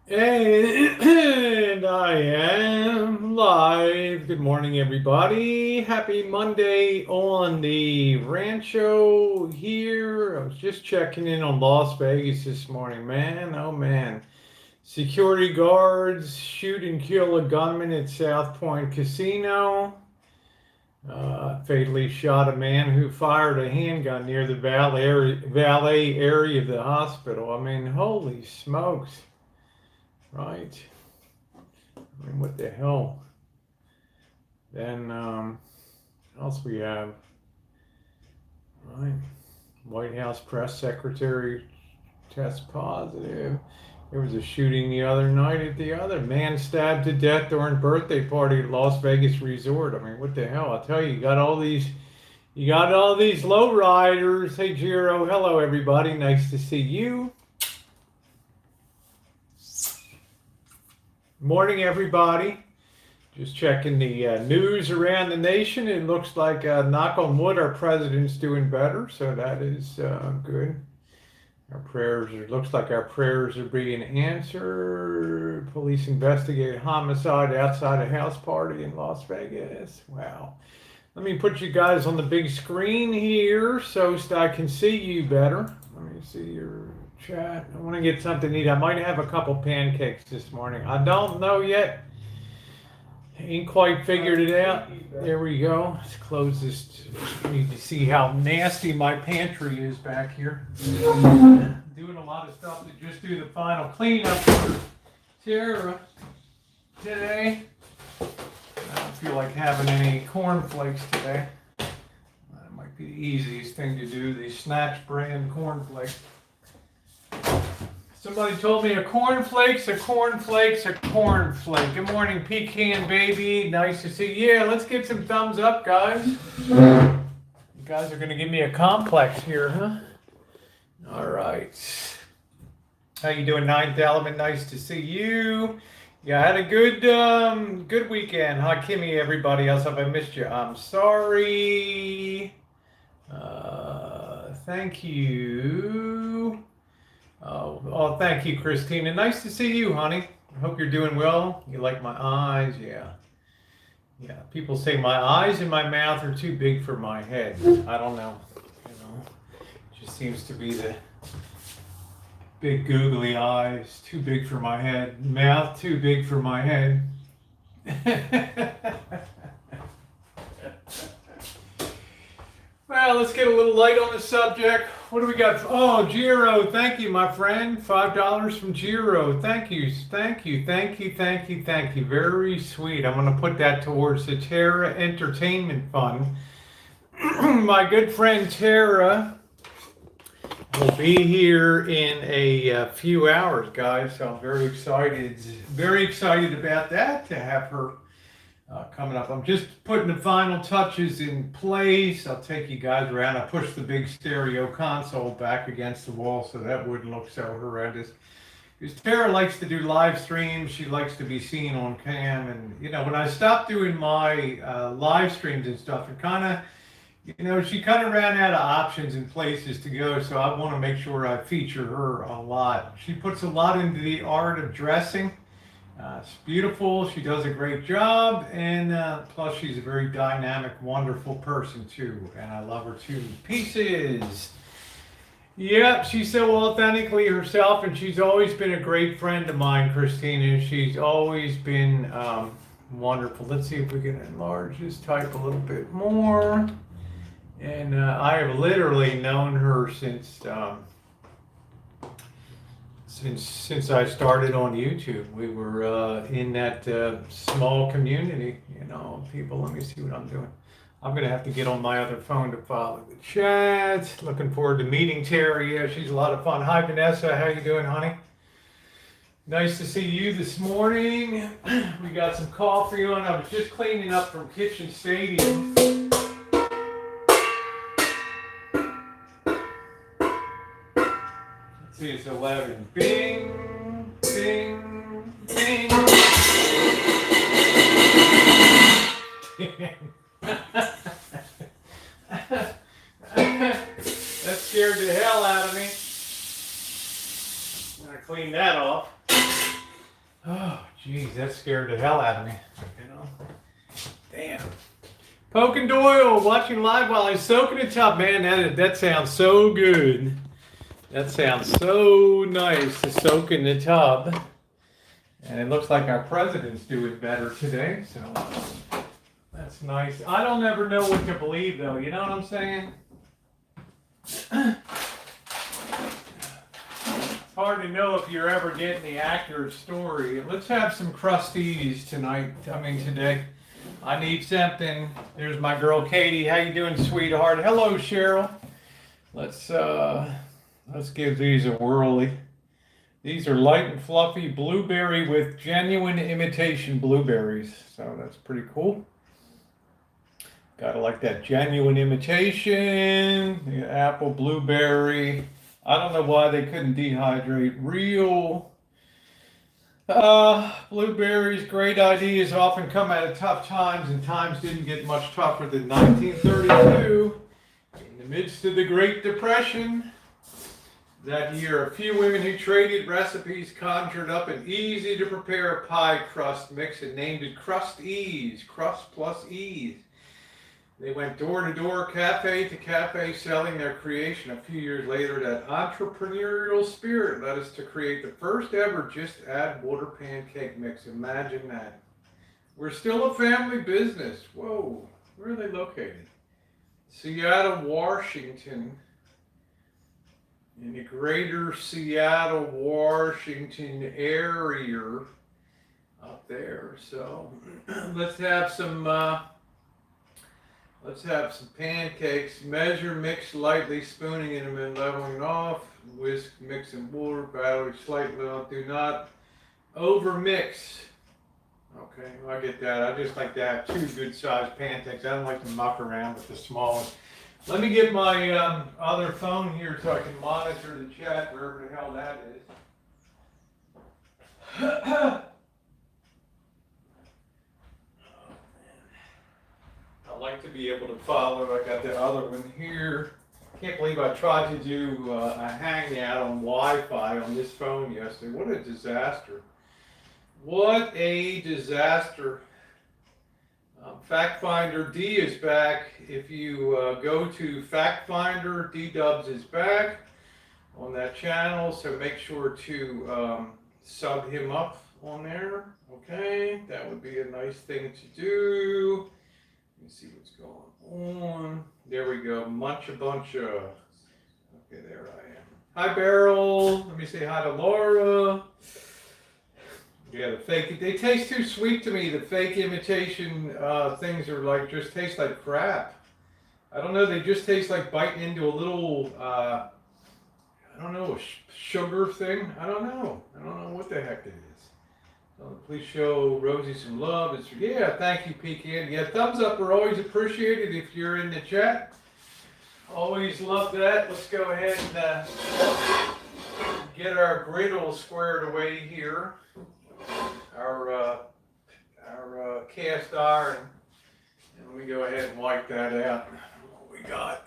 And I am live. Good morning, everybody. Happy Monday on the Rancho here. I was just checking in on Las Vegas this morning. Man, oh man. Security guards shoot and kill a gunman at South Point Casino. Fatally shot a man who fired a handgun near the valet area of the hospital. I mean, holy smokes. Right. I mean, what the hell? Then, what else we have? Right. White House press secretary tests positive. There was a shooting the other night at the other man stabbed to death during birthday party at Las Vegas resort. I mean, what the hell? I'll tell you, you got all these low riders. Hey, Jiro. Hello, everybody. Nice to see you. Morning, everybody. Just checking the news around the nation. It looks like, knock on wood, our president's doing better, so that is good. Looks like our prayers are being answered. Police investigate homicide outside a house party in Las Vegas. Wow. Let me put you guys on the big screen here so I can see you better. Let me see your chat. I want to get something to eat. I might have a couple pancakes this morning. I don't know yet. Ain't quite figured it out. There we go. Let's close this. Need to see how nasty my pantry is back here. Doing a lot of stuff to just do the final cleanup for Tara today. I don't feel like having any cornflakes today. That might be the easiest thing to do, these Snatch brand cornflakes. Somebody told me a cornflake's a cornflake's a cornflake. Good morning, Pecan Baby. Nice to see you. Yeah, let's get some thumbs up, guys. You guys are going to give me a complex here, huh? All right. How you doing, Ninth Element? Nice to see you. Yeah, I had a good weekend. Hi, Kimmy, everybody else. If I missed you, I'm sorry. Thank you. Oh, thank you, Christina. Nice to see you, honey. I hope you're doing well. You like my eyes? Yeah. Yeah. People say my eyes and my mouth are too big for my head. I don't know. It just seems to be the big googly eyes, too big for my head. Mouth, too big for my head. Well, let's get a little light on the subject. What do we got? Oh, Jiro, thank you, my friend. $5 from Jiro. Thank you. Very sweet. I'm going to put that towards the Tara Entertainment Fund. My good friend Tara will be here in a few hours, guys. So I'm very excited about that, to have her coming up. I'm just putting the final touches in place. I'll take you guys around. I pushed the big stereo console back against the wall so that wouldn't look so horrendous. Because Tara likes to do live streams. She likes to be seen on cam. And, when I stopped doing my live streams and stuff, it kind of, she kind of ran out of options and places to go. So I want to make sure I feature her a lot. She puts a lot into the art of dressing. It's beautiful. She does a great job, and plus she's a very dynamic, wonderful person too, and I love her to pieces. Yeah, she's so authentically herself, and she's always been a great friend of mine, Christina. She's always been wonderful. Let's see if we can enlarge this type a little bit more. And I have literally known her since I started on YouTube. We were in that small community, people. Let me see what I'm doing. I'm going to have to get on my other phone to follow the chat. Looking forward to meeting Terry. Yeah, she's a lot of fun. Hi, Vanessa. How you doing, honey? Nice to see you this morning. We got some coffee on. I was just cleaning up from Kitchen Stadium. See, it's 11. Bing, bing, bing. That scared the hell out of me. I'm gonna clean that off. Oh, geez, that scared the hell out of me. You know? Damn. Poking Doyle, watching live while I'm soaking a tub. Man, that sounds so good. That sounds so nice to soak in the tub. And it looks like our president's doing better today, so that's nice. I don't ever know what to believe, though. You know what I'm saying? It's hard to know if you're ever getting the accurate story. Let's have some crusties today. I need something. There's my girl Katie. How you doing, sweetheart? Hello, Cheryl. Let's give these a whirly. These are light and fluffy blueberry with genuine imitation blueberries. So that's pretty cool. Gotta like that genuine imitation. The apple blueberry. I don't know why they couldn't dehydrate real. Blueberries, great ideas often come out of tough times, and times didn't get much tougher than 1932. In the midst of the Great Depression, that year, a few women who traded recipes conjured up an easy-to-prepare pie crust mix and named it Crust-Ease, crust plus ease. They went door to door, cafe to cafe, selling their creation. A few years later, that entrepreneurial spirit led us to create the first ever just add water pancake mix. Imagine that. We're still a family business. Whoa, where are they located? Seattle, Washington. In the greater Seattle, Washington area up there. So let's have some pancakes. Measure, mix lightly, spooning in them and leveling off. Whisk, mix in water, batter slightly. Do not over mix. Okay, well, I get that. I just like to have two good sized pancakes. I don't like to muck around with the small ones. Let me get my other phone here so I can monitor the chat wherever the hell that is. I like to be able to follow. I got the other one here. Can't believe I tried to do a hangout on Wi-Fi on this phone yesterday. What a disaster. What a disaster. Fact Finder D is back. If you go to Fact Finder, D-Dubs is back on that channel, so make sure to sub him up on there. Okay, that would be a nice thing to do. Let me see what's going on. There we go. Muncha Buncha. Okay, there I am. Hi, Beryl. Let me say hi to Laura. Yeah, the fake, they taste too sweet to me. The fake imitation things are like, just taste like crap. I don't know, they just taste like biting into a little, I don't know, a sugar thing. I don't know what the heck it is. So please show Rosie some love. Yeah, thank you, Pecan. Yeah, thumbs up are always appreciated if you're in the chat. Always love that. Let's go ahead and get our griddle squared away here. Our cast iron, and let me go ahead and wipe that out. What we got?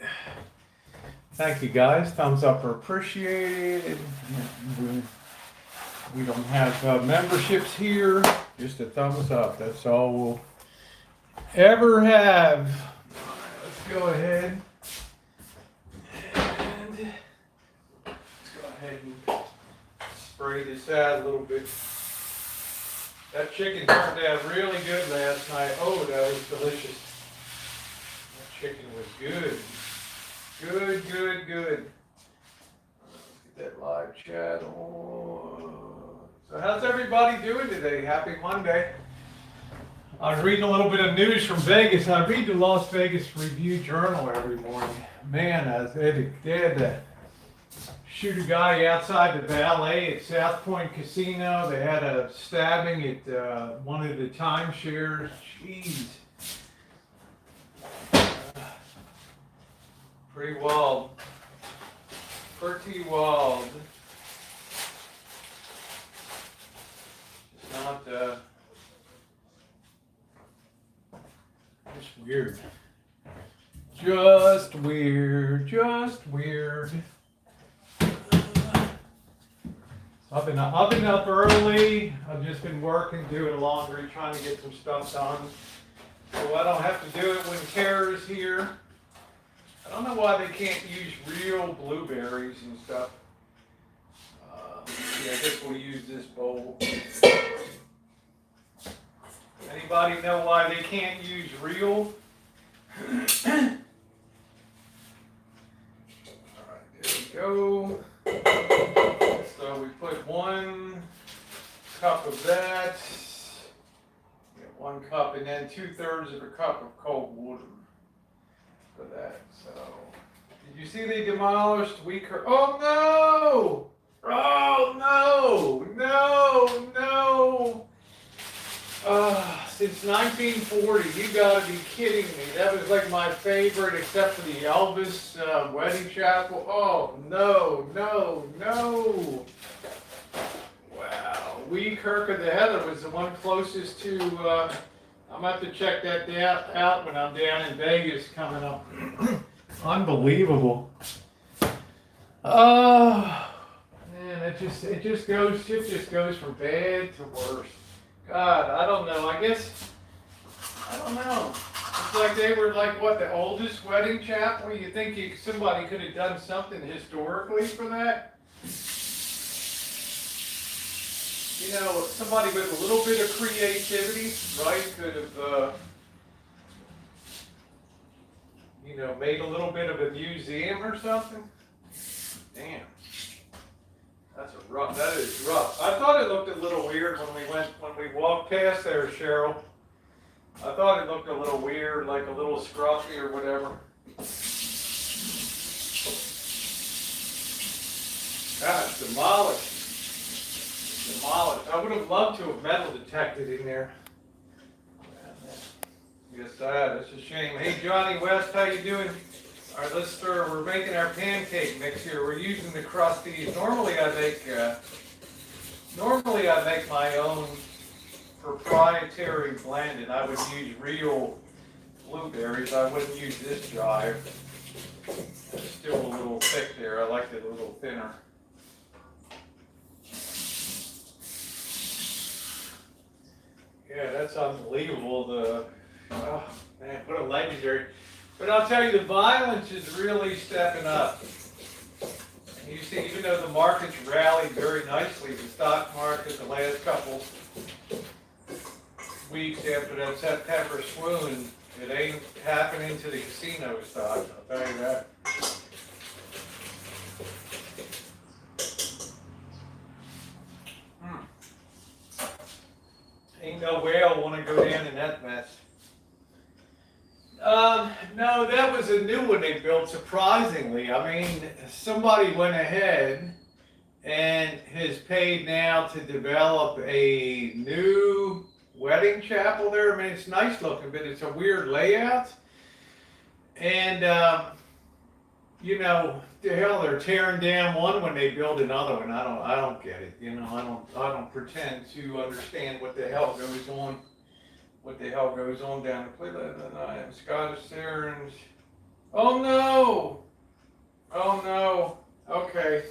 Thank you guys. Thumbs up are appreciated. We don't have memberships here. Just a thumbs up. That's all we'll ever have. Let's go ahead and spray this out a little bit. That chicken turned out really good last night. Oh, that was delicious. That chicken was good. Good. Get that live chat on. So how's everybody doing today? Happy Monday. I was reading a little bit of news from Vegas. I read the Las Vegas Review-Journal every morning. Man, they had to shoot a guy outside the valet at South Point Casino. They had a stabbing at one of the timeshares. Jeez. Pretty wild. It's not, just weird. Just weird. So I've been up early. I've just been working, doing laundry, trying to get some stuff done. So I don't have to do it when Tara's here. I don't know why they can't use real blueberries and stuff. Yeah, I guess we'll use this bowl. Anybody know why they can't use real? Alright, there we go. So we put 1 cup of that. Get 1 cup and then 2/3 of a cup of cold water for that. So, did you see they demolished Oh no! Oh no! No! No! Since 1940, you gotta be kidding me. That was like my favorite, except for the Elvis wedding chapel. Oh no, no, no! Wow, Weekirk of the Heather was the one closest to. I'm gonna have to check that out when I'm down in Vegas coming up. Unbelievable. Man, it just goes from bad to worse. God, I don't know. I don't know. It's like they were like, what, the oldest wedding chapel? You think somebody could have done something historically for that? You know, somebody with a little bit of creativity, right, could have, you know, made a little bit of a museum or something. Damn. That is rough. I thought it looked a little weird when we walked past there, Cheryl. I thought it looked a little weird, like a little scruffy or whatever. God, it's demolished. Demolished. I would have loved to have metal detected in there. Yes, that's a shame. Hey, Johnny West, how you doing? All right, let's start. We're making our pancake mix here. We're using the crusties. Normally I make my own proprietary blend, and I would use real blueberries. I wouldn't use this jive. It's still a little thick there. I like it a little thinner. Yeah, that's unbelievable. Oh man, what a legendary. But I'll tell you, the violence is really stepping up. And you see, even though the market's rallied very nicely, the stock market the last couple weeks after that September swoon, it ain't happening to the casino stock, I'll tell you that. Ain't no whale want to go down in that mess. No, that was a new one they built, surprisingly. I mean, somebody went ahead and has paid now to develop a new wedding chapel there. I mean, it's nice looking, but it's a weird layout. And, you know, the hell, they're tearing down one when they build another one. I don't get it. You know, I don't pretend to understand what the hell goes on. What the hell goes on down in Cleveland? And I am Scottish Sarens. Oh no! Oh no! Okay.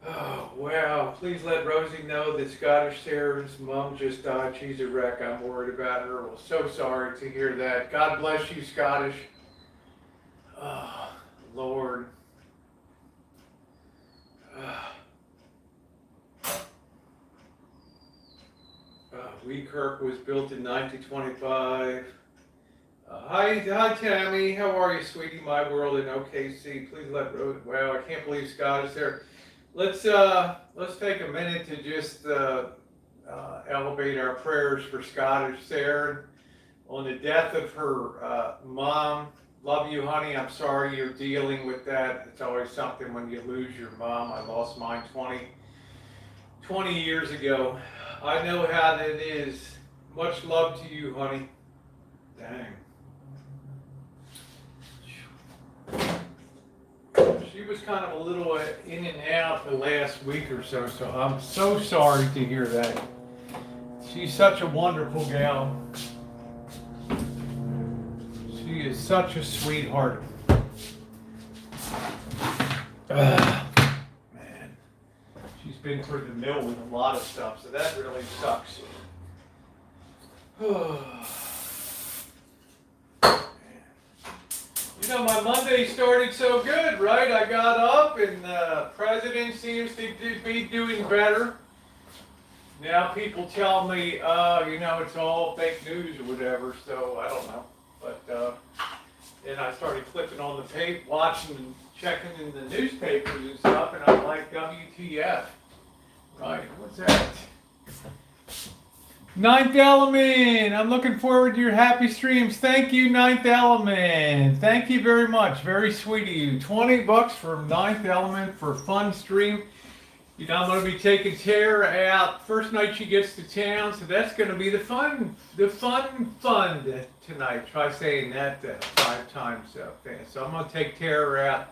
Oh wow! Please let Rosie know that Scottish Sarens' mom just died. She's a wreck. I'm worried about her. Well, so sorry to hear that. God bless you, Scottish. Oh Lord. Weekirk was built in 1925. Hi, Tammy. How are you, sweetie? My world in OKC. Please let Rose. Wow, I can't believe Scott is there. Let's take a minute to just elevate our prayers for Scottish Sarah on the death of her mom. Love you, honey. I'm sorry you're dealing with that. It's always something when you lose your mom. I lost mine 20 years ago. I know how that is. Much love to you, honey. Dang. She was kind of a little in and out the last week or so, so I'm so sorry to hear that. She's such a wonderful gal. She is such a sweetheart. Man, she's been through the mill with a lot of stuff, so that really sucks. You know, my Monday started so good, right? I got up and the president seems to be doing better. Now people tell me, you know, it's all fake news or whatever, so I don't know. But then I started flipping on the paper, watching and checking in the newspapers and stuff, and I'm like, WTF. Right, what's that? Ninth Element, I'm looking forward to your happy streams. Thank you, Ninth Element. Thank you very much. Very sweet of you. $20 from Ninth Element for a fun stream. You know, I'm going to be taking Tara out first night she gets to town, so that's going to be the fun tonight. Try saying that 5 times fast. So I'm going to take Tara out.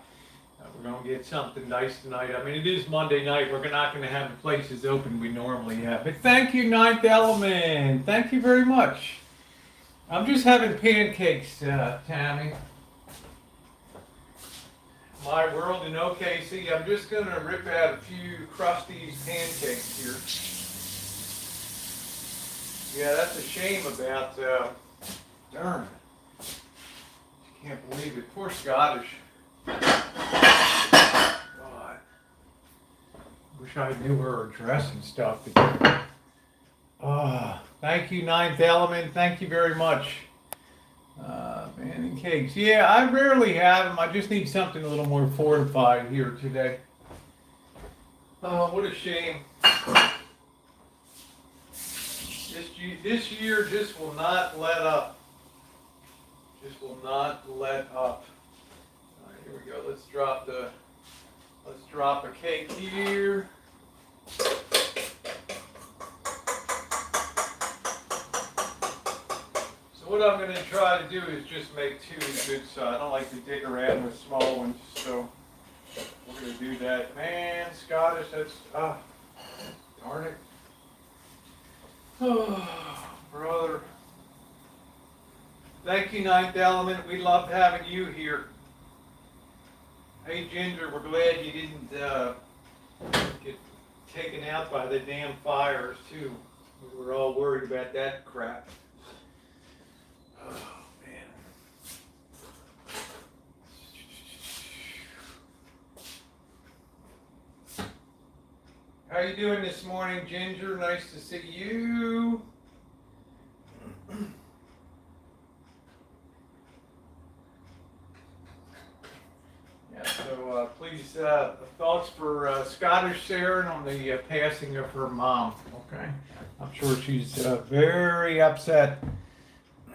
We're going to get something nice tonight. I mean, it is Monday night. We're not going to have the places open we normally have. But thank you, Ninth Element. Thank you very much. I'm just having pancakes, Tammy. My world in OKC. I'm just going to rip out a few Krusty's pancakes here. Yeah, that's a shame about, darn. Can't believe it. Poor Scottish. God. Wish I knew her address and stuff. Thank you, Ninth Element. Thank you very much. Pancakes. Yeah, I rarely have them. I just need something a little more fortified here today. Oh, what a shame. This year just will not let up. Just will not let up. Here we go. Let's drop a cake here. So what I'm going to try to do is just make 2 good size. I don't like to dig around with small ones, so we're going to do that. Man, Scottish, that's darn it. Oh, brother. Thank you, Ninth Element. We love having you here. Hey, Ginger, we're glad you didn't get taken out by the damn fires, too. We were all worried about that crap. Oh, man. How you doing this morning, Ginger? Nice to see you. So please, thoughts for Scottish Sharon on the passing of her mom. Okay, I'm sure she's very upset.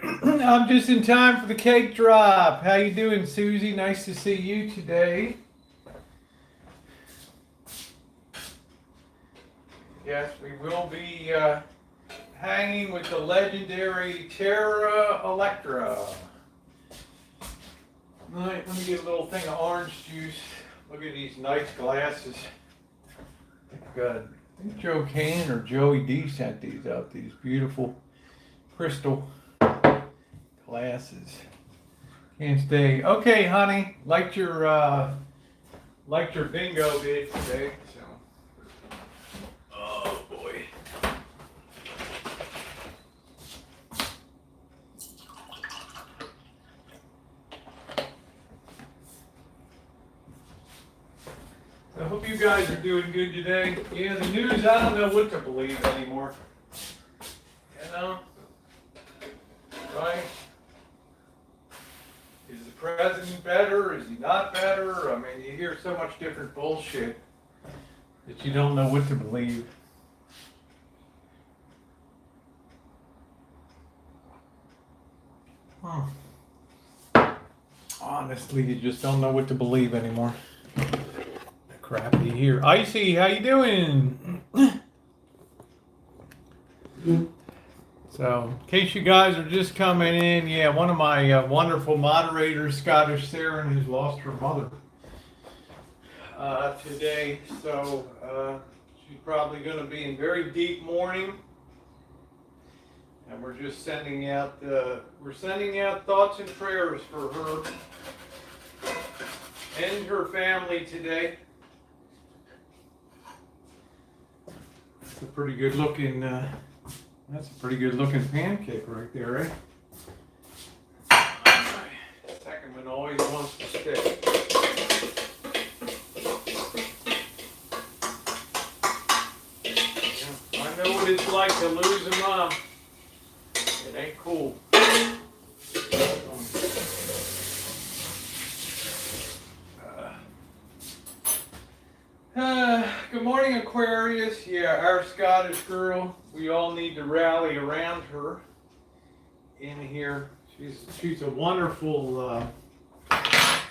I'm just in time for the cake drop. How you doing, Susie? Nice to see you today. Yes, we will be hanging with the legendary Tara Electra. Let me get a little thing of orange juice. Look at these nice glasses. I think Joe Kane or Joey D sent these out. These beautiful crystal glasses. Can't stay. Okay, honey. Liked your bingo bid today. So. Oh boy. I hope you guys are doing good today. Yeah, the news, I don't know what to believe anymore. You know? Right? Is the president better? Is he not better? I mean, you hear so much different bullshit that you don't know what to believe. Honestly, you just don't know what to believe anymore. Crappy here. Icy, how you doing? So, in case you guys are just coming in, yeah, one of my wonderful moderators, Scottish Sharon, who's lost her mother today. So, she's probably going to be in very deep mourning. And we're just sending out thoughts and prayers for her and her family today. That's a pretty good looking. That's a pretty good looking pancake right there, eh? Second one always wants to stick. Yeah, I know what it's like to lose a mom. It ain't cool. Good morning, Aquarius. Yeah, our Scottish girl. We all need to rally around her in here. She's a wonderful.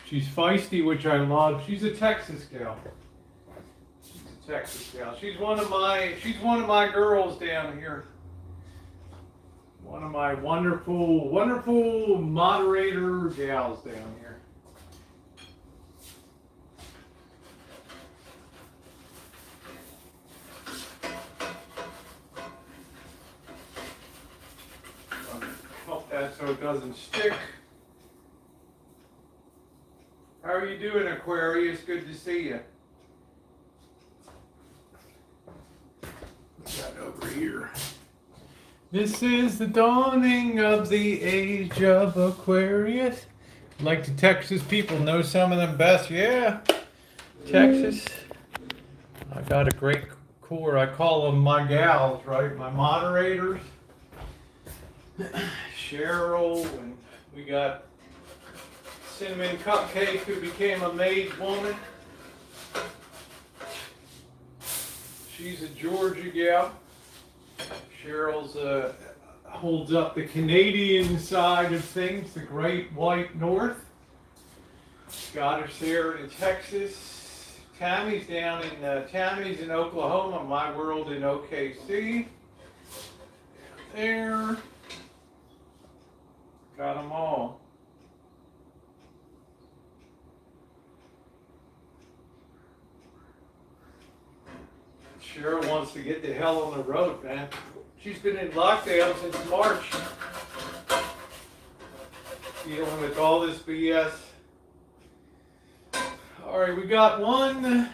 She's feisty, which I love. She's a Texas gal. She's a Texas gal. She's one of my girls down here. One of my wonderful moderator gals down here. Help that so it doesn't stick. How are you doing, Aquarius? Good to see you. Put that over here. This is the dawning of the age of Aquarius. Like the Texas people know some of them best. Yeah, Texas. I got a great core. I call them my gals, right? My moderators. Cheryl, and we got Cinnamon Cupcake, who became a maid woman. She's a Georgia gal. Cheryl's holds up the Canadian side of things, the Great White North. Scottish there in Texas. Tammy's down in Tammy's in Oklahoma. My world in OKC. There. Got them all. Cheryl wants to get the hell on the road, man. She's been in lockdown since March. Dealing with all this BS. All right, we got one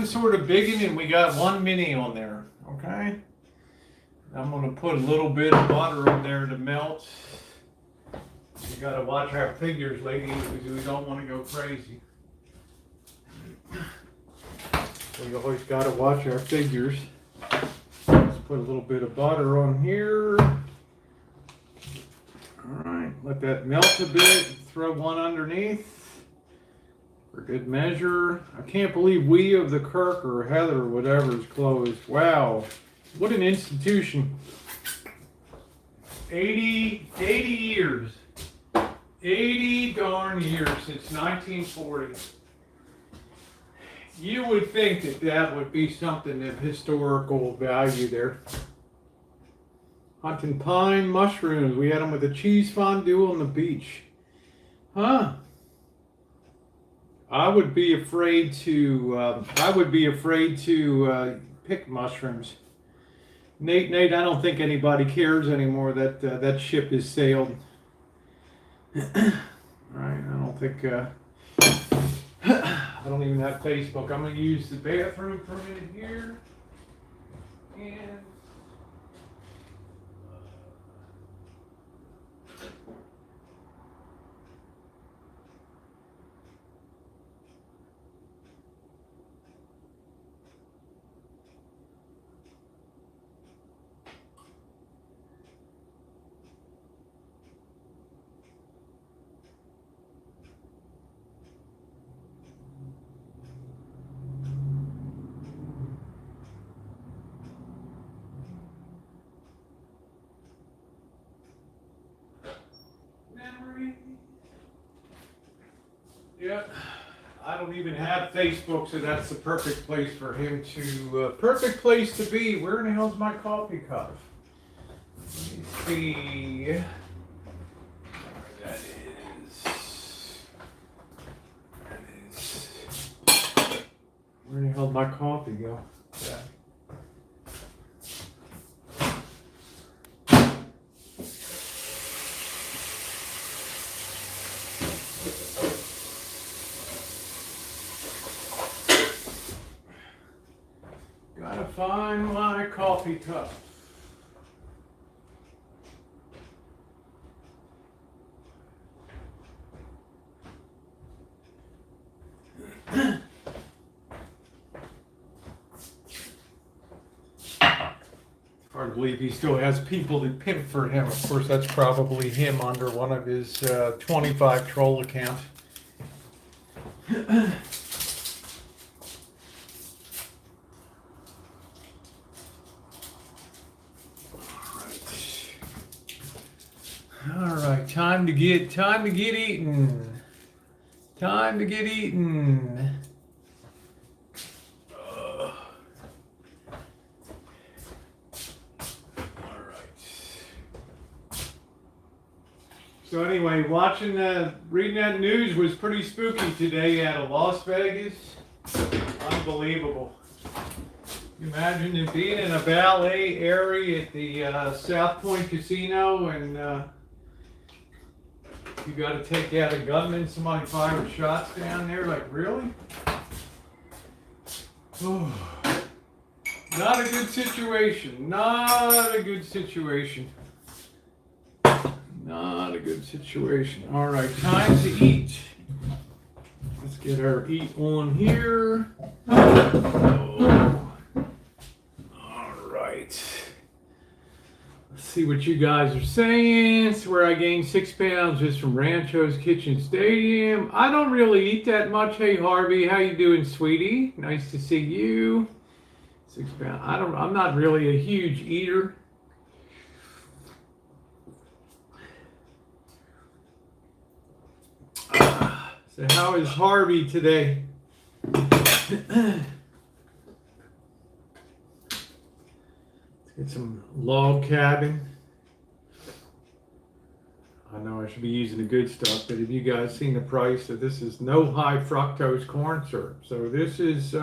sort of biggin and we got one mini on there, okay? I'm gonna put a little bit of butter on there to melt. We gotta watch our figures, ladies, because we don't want to go crazy. We always gotta watch our figures. Let's put a little bit of butter on here. All right, let that melt a bit. Throw one underneath for good measure. I can't believe We of the Kirk or Heather or whatever is closed. Wow. What an institution. 80 years. 80 darn years since 1940. You would think that that would be something of historical value there. Hunting pine mushrooms. We had them with a cheese fondue on the beach. Huh. I would be afraid to pick mushrooms. Nate, I don't think anybody cares anymore that that ship has sailed. Right, I don't think, I don't even have Facebook. I'm going to use the bathroom for a minute here. And yeah, I don't even have Facebook, so that's the perfect place for him to, perfect place to be. Where in the hell's my coffee cup? Let me see. There that is. That is. Where in the hell did my coffee go? Yeah. Gotta find my coffee cup. Hard to believe he still has people that pimp for him. Of course, that's probably him under one of his 25 troll accounts. All right, time to get eating. Time to get eating. So anyway, reading that news was pretty spooky today out of Las Vegas. Unbelievable. Imagine it being in a ballet area at the South Point Casino, and you got to take out a gunman. Somebody fired shots down there. Like, really? Oh. Not a good situation. Not a good situation. Not a good situation. All right, time to eat. Let's get our eat on here. Oh. All right. Let's see what you guys are saying. It's where I gained 6 pounds just from Rancho's Kitchen Stadium. I don't really eat that much. Hey Harvey, how you doing, sweetie? Nice to see you. 6 pounds. I'm not really a huge eater. So how is Harvey today? Let's get some log cabin. I know I should be using the good stuff, but have you guys seen the price? So this is no high fructose corn syrup. So this is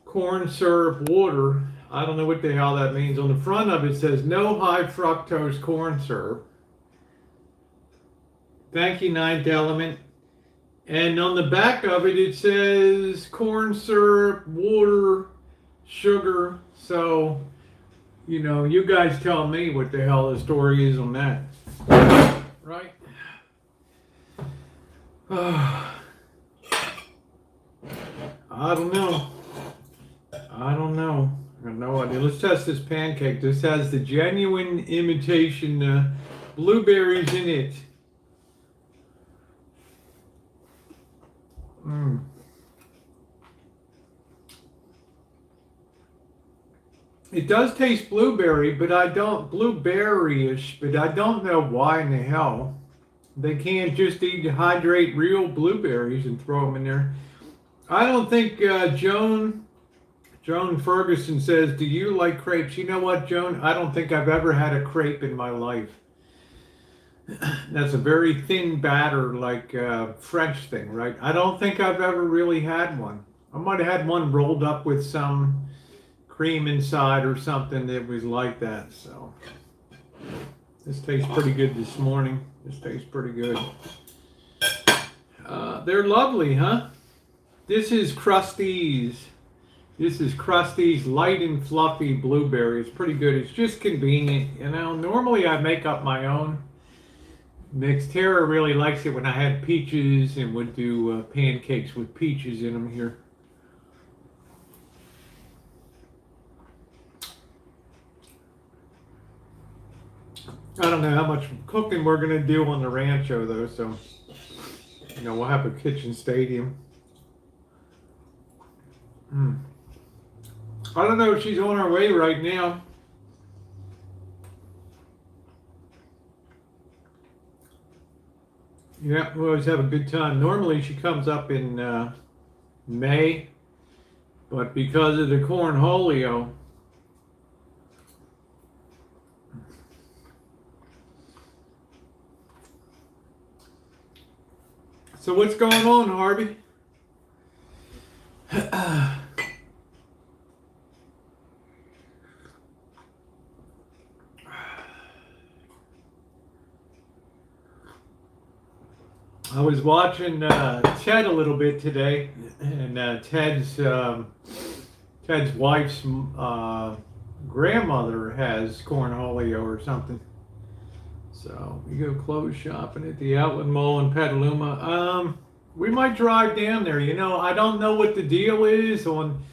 corn syrup water. I don't know what the hell that means. On the front of it says no high fructose corn syrup. Thank you, Ninth Element. And on the back of it, it says corn syrup, water, sugar. So, you know, you guys tell me what the hell the story is on that. Right? I don't know. I got no idea. Let's test this pancake. This has the genuine imitation blueberries in it. It does taste blueberryish, but I don't know why in the hell they can't just dehydrate real blueberries and throw them in there. I don't think Joan Ferguson says, do you like crepes? You know what, Joan? I don't think I've ever had a crepe in my life. That's a very thin batter, like French thing, right? I don't think I've ever really had one. I might have had one rolled up with some cream inside or something that was like that. So this tastes pretty good this morning. This tastes pretty good. They're lovely, huh? This is Krusty's. This is Krusty's light and fluffy blueberry. It's pretty good. It's just convenient. You know, normally I make up my own mix. Tara really likes it when I had peaches and would do pancakes with peaches in them here. I don't know how much cooking we're going to do on the Rancho though, so you know, we'll have a kitchen stadium. I don't know if she's on her way right now. Yeah, we always have a good time. Normally she comes up in May, but because of the cornholio, so what's going on, Harvey? I was watching Ted a little bit today, and Ted's Ted's wife's grandmother has cornholio or something. So we go clothes shopping at the Outlet Mall in Petaluma. We might drive down there. You know, I don't know what the deal is on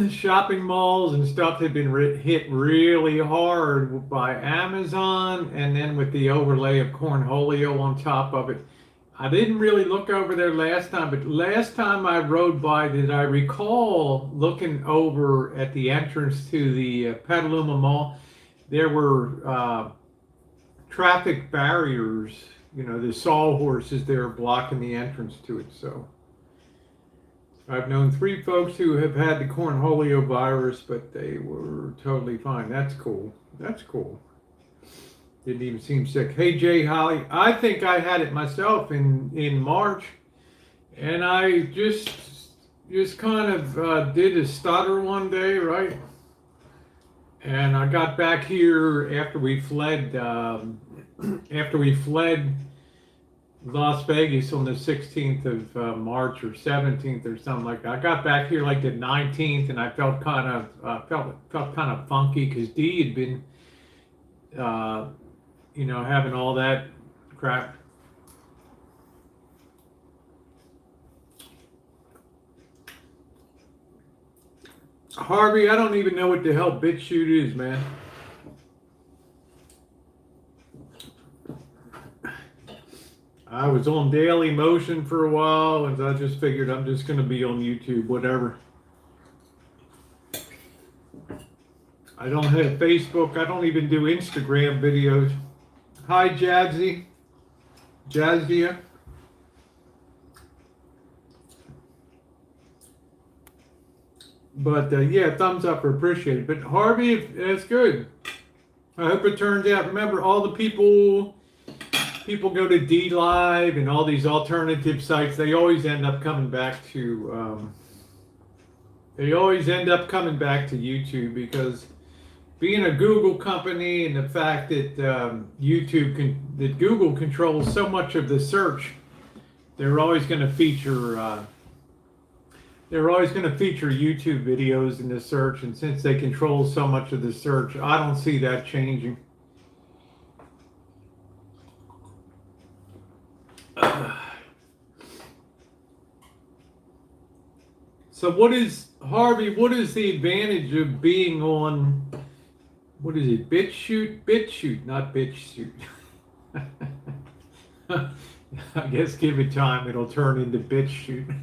shopping malls and stuff have been hit really hard by Amazon, and then with the overlay of cornholio on top of it. I didn't really look over there last time, but last time I rode by, did I recall looking over at the entrance to the Petaluma Mall, there were traffic barriers, you know, the sawhorses there blocking the entrance to it. So I've known 3 folks who have had the cornholio virus, but they were totally fine. That's cool. That's cool. Didn't even seem sick. Hey, Jay Holly, I think I had it myself in March, and I just kind of did a stutter one day, right? And I got back here after we fled Las Vegas on the 16th of March or 17th or something like that. I got back here like the 19th, and I felt kind of funky because Dee had been you know, having all that crap. Harvey, I don't even know what the hell BitChute is, man. I was on Daily Motion for a while, and I just figured I'm just going to be on YouTube, whatever. I don't have Facebook. I don't even do Instagram videos. Hi, Jazzy. Jazzia. But yeah, thumbs up are appreciated. But Harvey, that's good. I hope it turns out. Remember, all the people go to D Live and all these alternative sites. They always end up coming back to. They always end up coming back to YouTube because being a Google company and the fact that that Google controls so much of the search, they're always going to feature. They're always going to feature YouTube videos in the search, and since they control so much of the search, I don't see that changing. So what is, Harvey, what is the advantage of being on, what is it, BitChute? BitChute, not BitChute. I guess give it time, it'll turn into BitChute.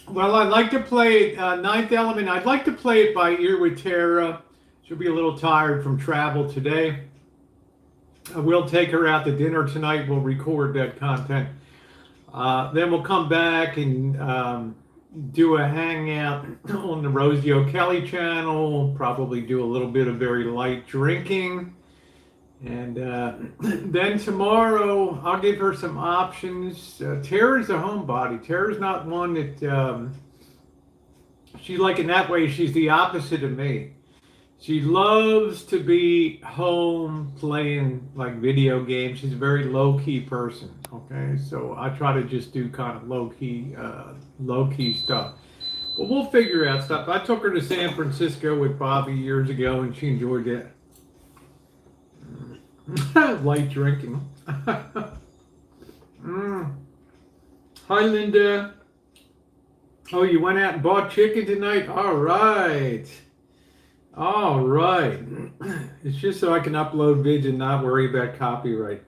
Well, I'd like to play Ninth Element. I'd like to play it by ear with Tara. She'll be a little tired from travel today. We'll take her out to dinner tonight. We'll record that content. Then we'll come back and do a hangout on the Rosie O'Kelly channel. Probably do a little bit of very light drinking. And then tomorrow, I'll give her some options. Tara's a homebody. Tara's not one that, she's like in that way, she's the opposite of me. She loves to be home playing like video games. She's a very low-key person, okay? So I try to just do kind of low-key stuff. But we'll figure out stuff. I took her to San Francisco with Bobby years ago, and she enjoyed that. Light drinking. Hi, Linda. Oh, you went out and bought chicken tonight? All right. All right. It's just so I can upload vids and not worry about copyright.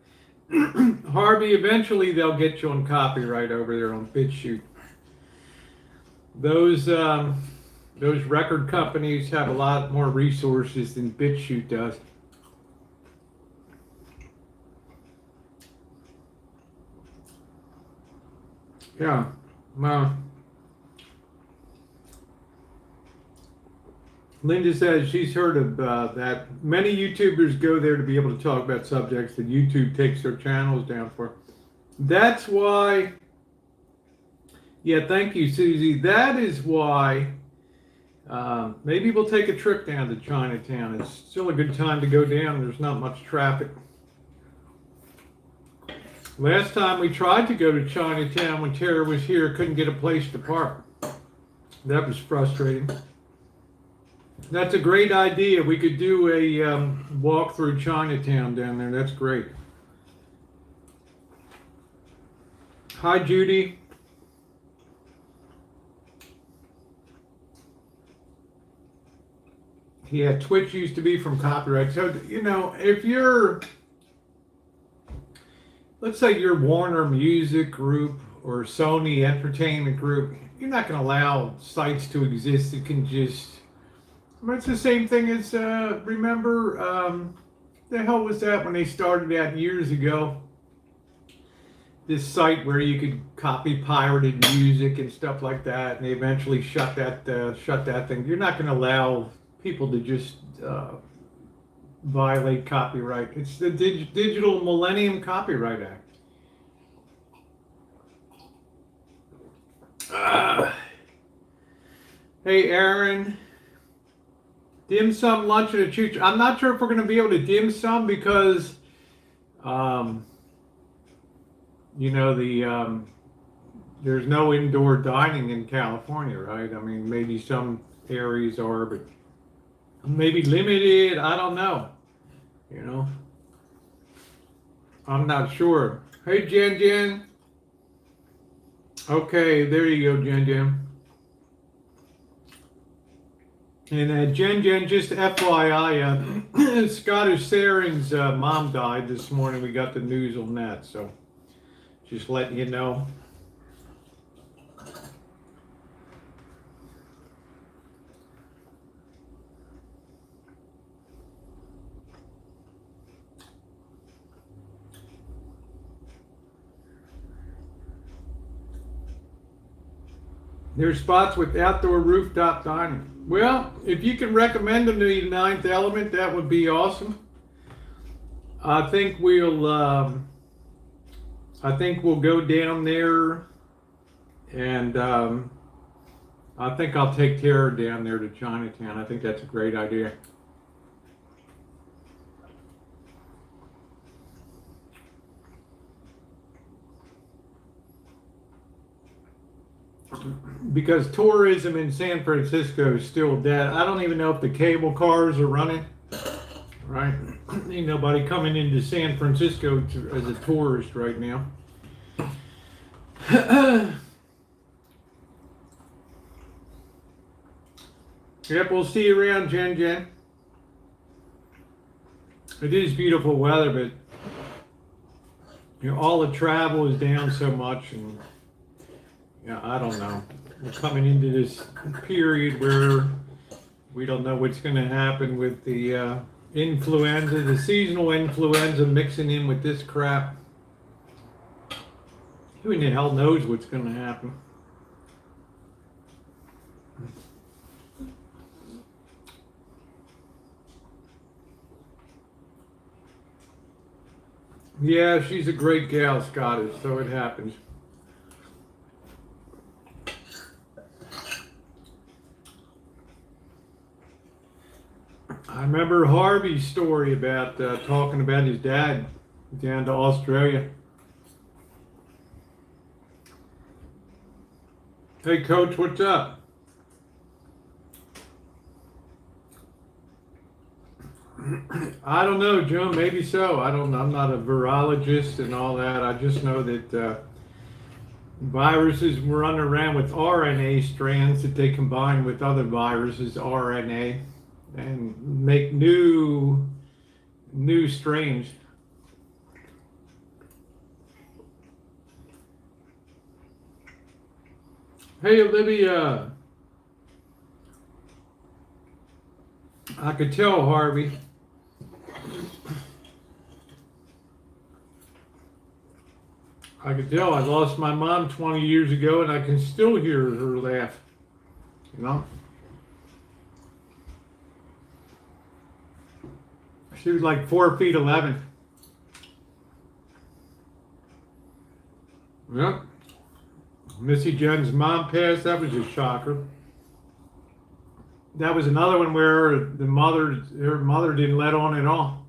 Harvey, eventually they'll get you on copyright over there on BitChute. Those record companies have a lot more resources than BitChute does. Yeah, well, Linda says she's heard of that. Many YouTubers go there to be able to talk about subjects that YouTube takes their channels down for. That's why, yeah, thank you, Susie. That is why maybe we'll take a trip down to Chinatown. It's still a good time to go down. There's not much traffic. Last time we tried to go to Chinatown when Tara was here, couldn't get a place to park. That was frustrating. That's a great idea. We could do a walk through Chinatown down there. That's great. Hi, Judy. Yeah, Twitch used to be from copyright. So, you know, if you're, let's say you're Warner Music Group or Sony Entertainment Group, you're not going to allow sites to exist that can just, I mean, it's the same thing as, remember, the hell was that when they started that years ago? This site where you could copy pirated music and stuff like that, and they eventually shut that thing. You're not going to allow people to just violate copyright. It's the Digital Millennium Copyright Act. Hey, Aaron. Dim sum, lunch, and a choo-choo. I'm not sure if we're going to be able to dim sum because, you know, there's no indoor dining in California, right? I mean, maybe some areas are, but maybe limited. I don't know. You know, I'm not sure. Hey, Jen Jen. Okay, there you go, Jen Jen. And Jen Jen, just FYI, Scottish Saring's mom died this morning. We got the news on that, so just letting you know. There's spots with outdoor rooftop dining. Well, if you can recommend them to the Ninth Element, that would be awesome. I think we'll go down there, and I think I'll take Tara down there to Chinatown. I think that's a great idea. Because tourism in San Francisco is still dead. I don't even know if the cable cars are running. Right? Ain't nobody coming into San Francisco as a tourist right now. Yep, we'll see you around, Jen Jen. It is beautiful weather, but you know, all the travel is down so much, and yeah, I don't know. We're coming into this period where we don't know what's going to happen with the influenza, the seasonal influenza mixing in with this crap. Who in the hell knows what's going to happen? Yeah, she's a great gal, Scottish, so it happens. I remember Harvey's story about talking about his dad down to Australia. Hey, Coach, what's up? I don't know, Joe. Maybe so. I don't know. I'm not a virologist and all that. I just know that viruses run around with RNA strands that they combine with other viruses, RNA, and make new strains. Hey, Olivia. I could tell, Harvey. I could tell. I lost my mom 20 years ago, and I can still hear her laugh. You know? She was like 4'11". Yep. Missy Jen's mom passed. That was a shocker. That was another one where her mother didn't let on at all.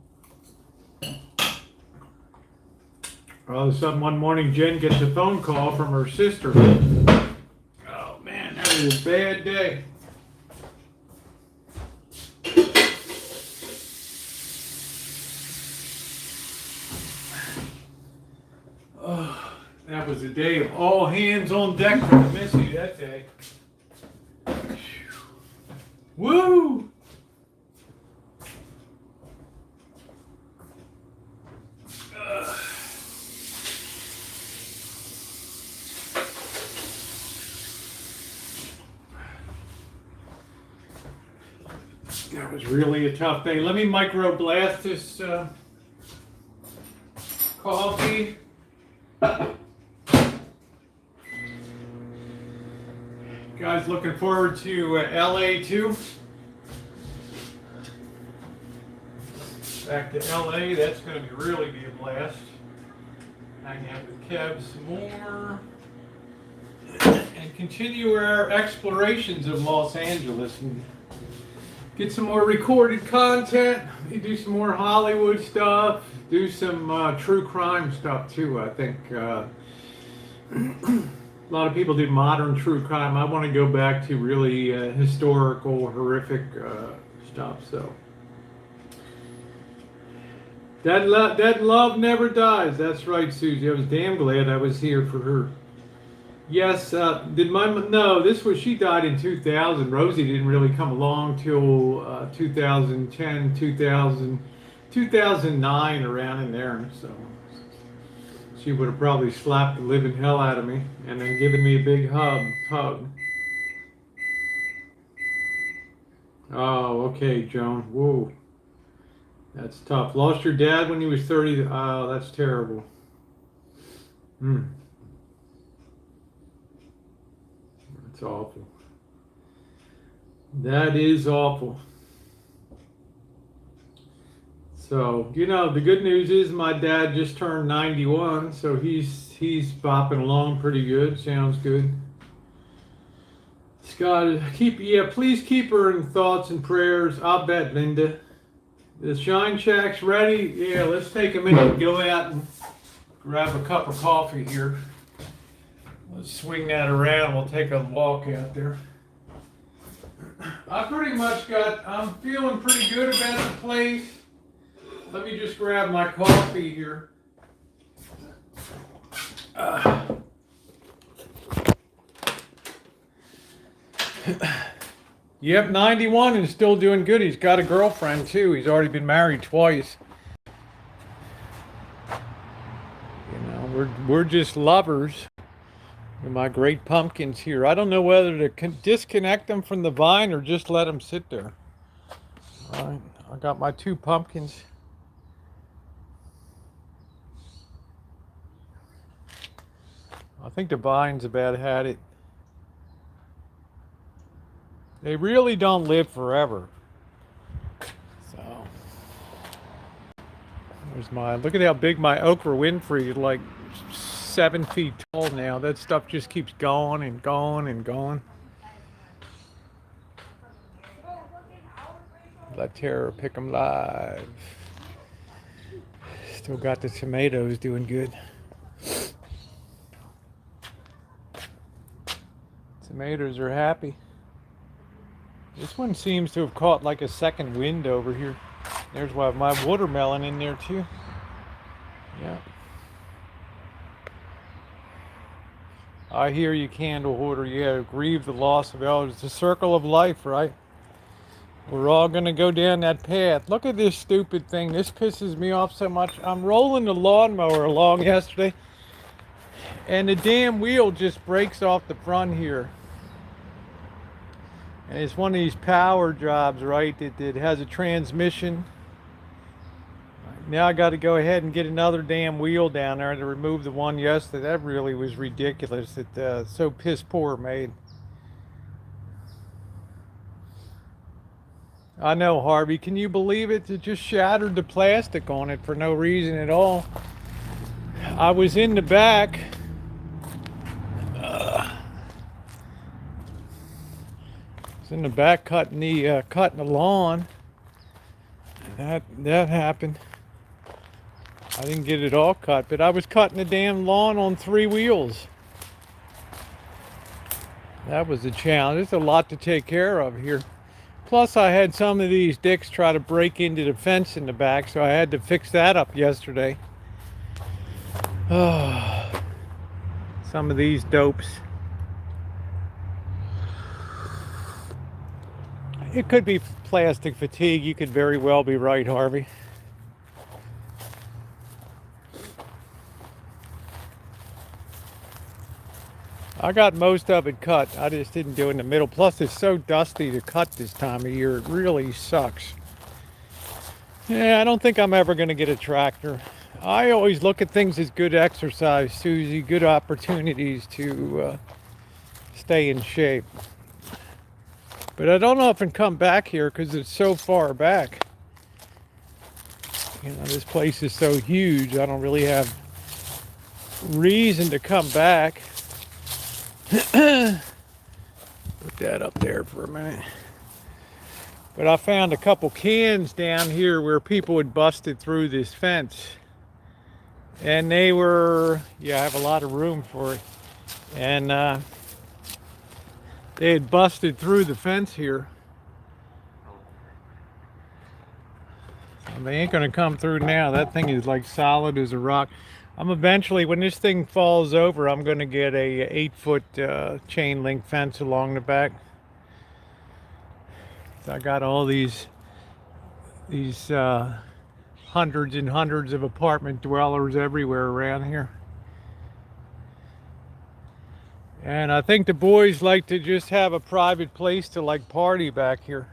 All of a sudden, one morning, Jen gets a phone call from her sister. Oh man, that was a bad day. Oh, that was a day of all hands on deck for the Missy that day. Woo! That was really a tough day. Let me microblast this coffee. Guys, looking forward to LA too. Back to LA, that's going to really be a blast. Hang out with Kev some more. And continue our explorations of Los Angeles and get some more recorded content. Do some more Hollywood stuff. Do some true crime stuff too. I think a lot of people do modern true crime. I want to go back to really historical, horrific stuff. So that love never dies. That's right, Susie. I was damn glad I was here for her. Yes, she died in 2000. Rosie didn't really come along till 2010, 2009, around in there. So she would have probably slapped the living hell out of me and then given me a big hug. Oh, okay, Joan. Whoa. That's tough. Lost your dad when he was 30. Oh, that's terrible. That's awful. That is awful. So, the good news is my dad just turned 91, so he's bopping along pretty good. Sounds good. Scott, please keep her in thoughts and prayers. I'll bet, Linda. The Shine Shack's ready. Yeah, let's take a minute and go out and grab a cup of coffee here. Let's swing that around. We'll take a walk out there. I'm feeling pretty good about the place. Let me just grab my coffee here. Yep, 91 and still doing good. He's got a girlfriend too. He's already been married twice. We're just lovers. And my great pumpkins here. I don't know whether to disconnect them from the vine or just let them sit there. All right, I got my 2 pumpkins. I think the vines about had it. They really don't live forever. So, look at how big my Oprah Winfrey is, like 7 feet tall now. That stuff just keeps going and going and going. Let Tara pick them live. Still got the tomatoes doing good. Tomatoes are happy. This one seems to have caught like a second wind over here. There's my watermelon in there too. Yeah. I hear you, candle holder. Yeah, grieve the loss of elders. It's the circle of life, right? We're all going to go down that path. Look at this stupid thing. This pisses me off so much. I'm rolling the lawnmower along yesterday, and the damn wheel just breaks off the front here. And it's one of these power jobs, right, that has a transmission. Now I got to go ahead and get another damn wheel down there to remove the one yesterday. That really was ridiculous. It's so piss poor made. I know, Harvey. Can you believe it? It just shattered the plastic on it for no reason at all. I was in the back. Cutting the lawn. That happened. I didn't get it all cut, but I was cutting the damn lawn on 3 wheels. That was a challenge. There's a lot to take care of here. Plus, I had some of these dicks try to break into the fence in the back, so I had to fix that up yesterday. Oh, some of these dopes. It could be plastic fatigue. You could very well be right, Harvey. I got most of it cut. I just didn't do it in the middle. Plus, it's so dusty to cut this time of year. It really sucks. Yeah, I don't think I'm ever going to get a tractor. I always look at things as good exercise, Susie. Good opportunities to stay in shape. But I don't often come back here because it's so far back. You know, this place is so huge. I don't really have reason to come back. Put that up there for a minute. But I found a couple cans down here where people had busted through this fence. And they were, yeah, I have a lot of room for it. And they had busted through the fence here. So they ain't gonna come through now. That thing is like solid as a rock. I'm eventually, when this thing falls over, I'm going to get a 8-foot chain link fence along the back. So I got all these hundreds and hundreds of apartment dwellers everywhere around here. And I think the boys like to just have a private place to like party back here.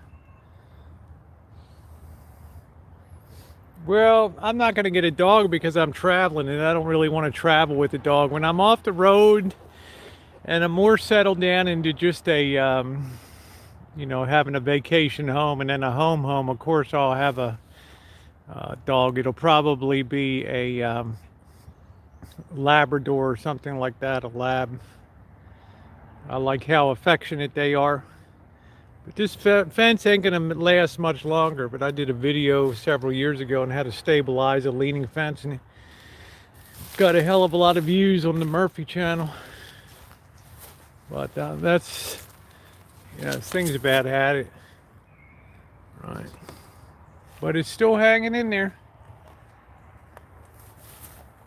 Well, I'm not going to get a dog because I'm traveling and I don't really want to travel with a dog. When I'm off the road and I'm more settled down into just a, you know, having a vacation home and then a home, of course I'll have a dog. It'll probably be a Labrador or something like that, a lab. I like how affectionate they are. But this fence ain't gonna last much longer, but I did a video several years ago on how to stabilize a leaning fence, and it got a hell of a lot of views on the Murphy channel. But that's, yeah, this thing's bad at it. Right. But it's still hanging in there.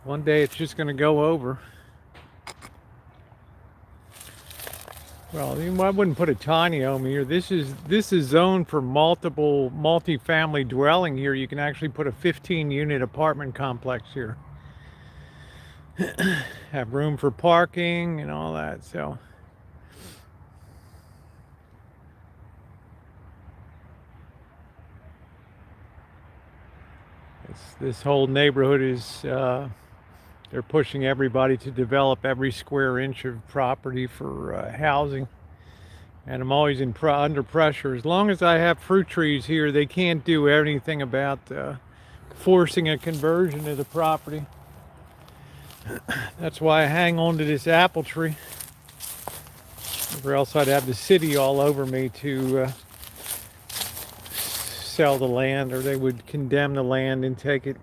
One day it's just gonna go over. Well, I wouldn't put a tiny home here. This is zoned for multi-family dwelling here. You can actually put a 15-unit apartment complex here. Have room for parking and all that. So this whole neighborhood is they're pushing everybody to develop every square inch of property for housing. And I'm always under pressure. As long as I have fruit trees here, they can't do anything about forcing a conversion of the property. That's why I hang on to this apple tree. Or else I'd have the city all over me to sell the land, or they would condemn the land and take it.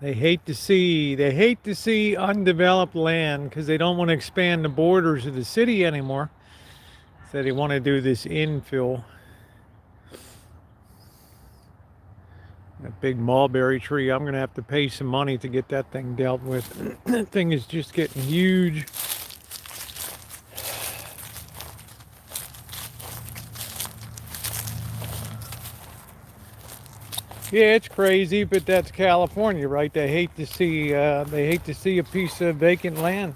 They hate to see undeveloped land because they don't want to expand the borders of the city anymore. So they want to do this infill. That big mulberry tree, I'm going to have to pay some money to get that thing dealt with. That thing is just getting huge. Yeah, it's crazy, but that's California, right? They hate to see a piece of vacant land.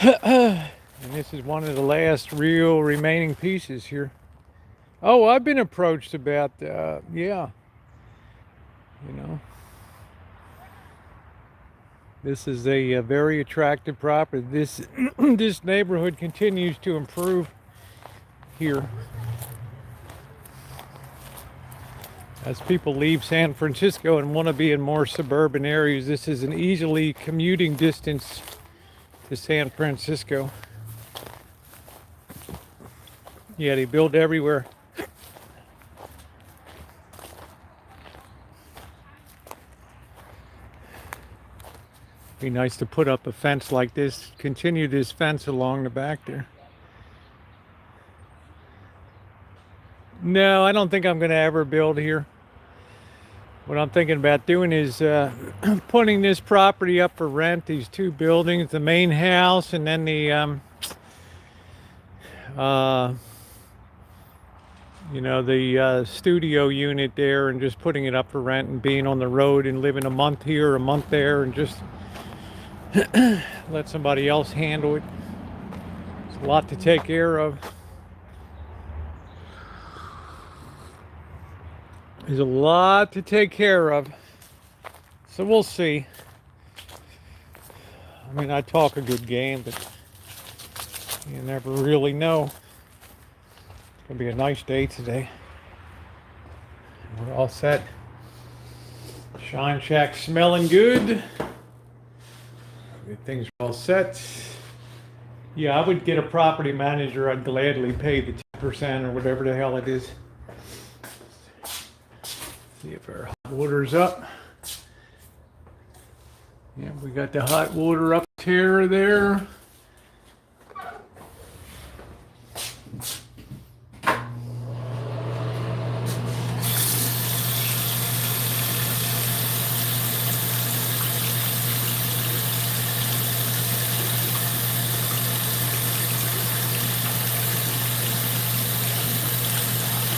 And this is one of the last real remaining pieces here. Oh, I've been approached about, yeah, you know, this is a very attractive property. This neighborhood continues to improve here. As people leave San Francisco and want to be in more suburban areas, this is an easily commuting distance to San Francisco. Yeah, they build everywhere. Be nice to put up a fence like this, continue this fence along the back there. No, I don't think I'm going to ever build here. What I'm thinking about doing is putting this property up for rent, these two buildings, the main house and then the, the studio unit there, and just putting it up for rent and being on the road and living a month here, a month there, and just let somebody else handle it. It's a lot to take care of. There's a lot to take care of. So we'll see. I mean, I talk a good game, but you never really know. It's gonna be a nice day today. We're all set. Shine Shack smelling good. Things are all set. Yeah, I would get a property manager. I'd gladly pay the 10% or whatever the hell it is. See if our hot water's up. Yeah, we got the hot water up there.